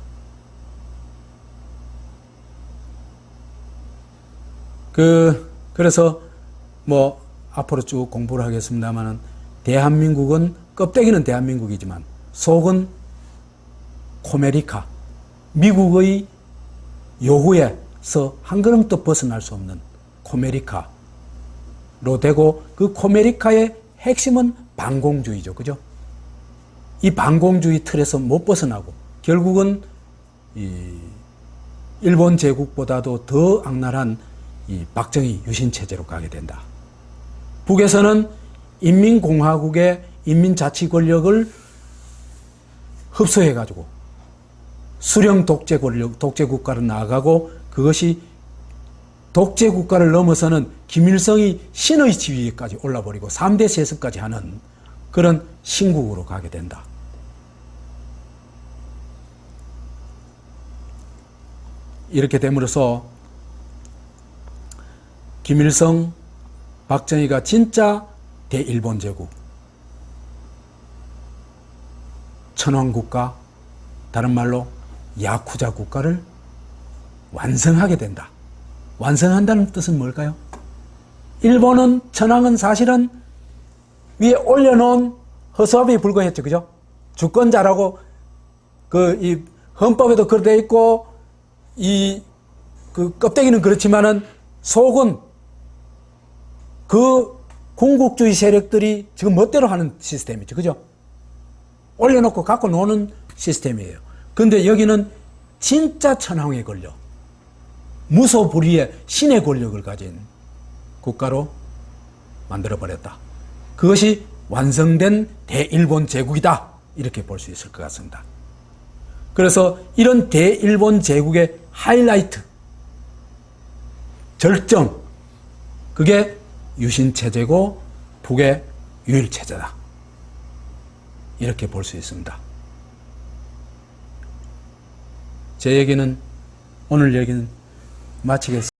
Speaker 2: 그래서 뭐 앞으로 쭉 공부를 하겠습니다만은 대한민국은 껍데기는 대한민국이지만 속은 코메리카, 미국의 요구에서 한 걸음도 벗어날 수 없는 코메리카로 되고 그 코메리카의 핵심은 반공주의죠. 그죠? 이 반공주의 틀에서 못 벗어나고 결국은 이 일본 제국보다도 더 악랄한 이 박정희 유신체제로 가게 된다. 북에서는 인민공화국의 인민자치 권력을 흡수해가지고 수령 독재 권력, 독재 국가로 나아가고 그것이 독재 국가를 넘어서는 김일성이 신의 지위에까지 올라버리고 3대 세습까지 하는 그런 신국으로 가게 된다. 이렇게 됨으로써 김일성, 박정희가 진짜 대일본 제국, 천황국가, 다른 말로 야쿠자 국가를 완성하게 된다. 완성한다는 뜻은 뭘까요? 일본은, 천황은 사실은 위에 올려놓은 허수아비에 불과했죠. 그죠? 주권자라고 이 헌법에도 그렇게 되어 있고 그 껍데기는 그렇지만은 속은 그 군국주의 세력들이 지금 멋대로 하는 시스템이죠. 그죠? 올려놓고 갖고 노는 시스템이에요. 근데 여기는 진짜 천황의 권력, 무소불위의 신의 권력을 가진 국가로 만들어버렸다. 그것이 완성된 대일본 제국이다. 이렇게 볼 수 있을 것 같습니다. 그래서 이런 대일본 제국의 하이라이트, 절정, 그게 유신체제고 북의 유일체제다. 이렇게 볼 수 있습니다. 제 얘기는, 오늘 얘기는 마치겠습니다.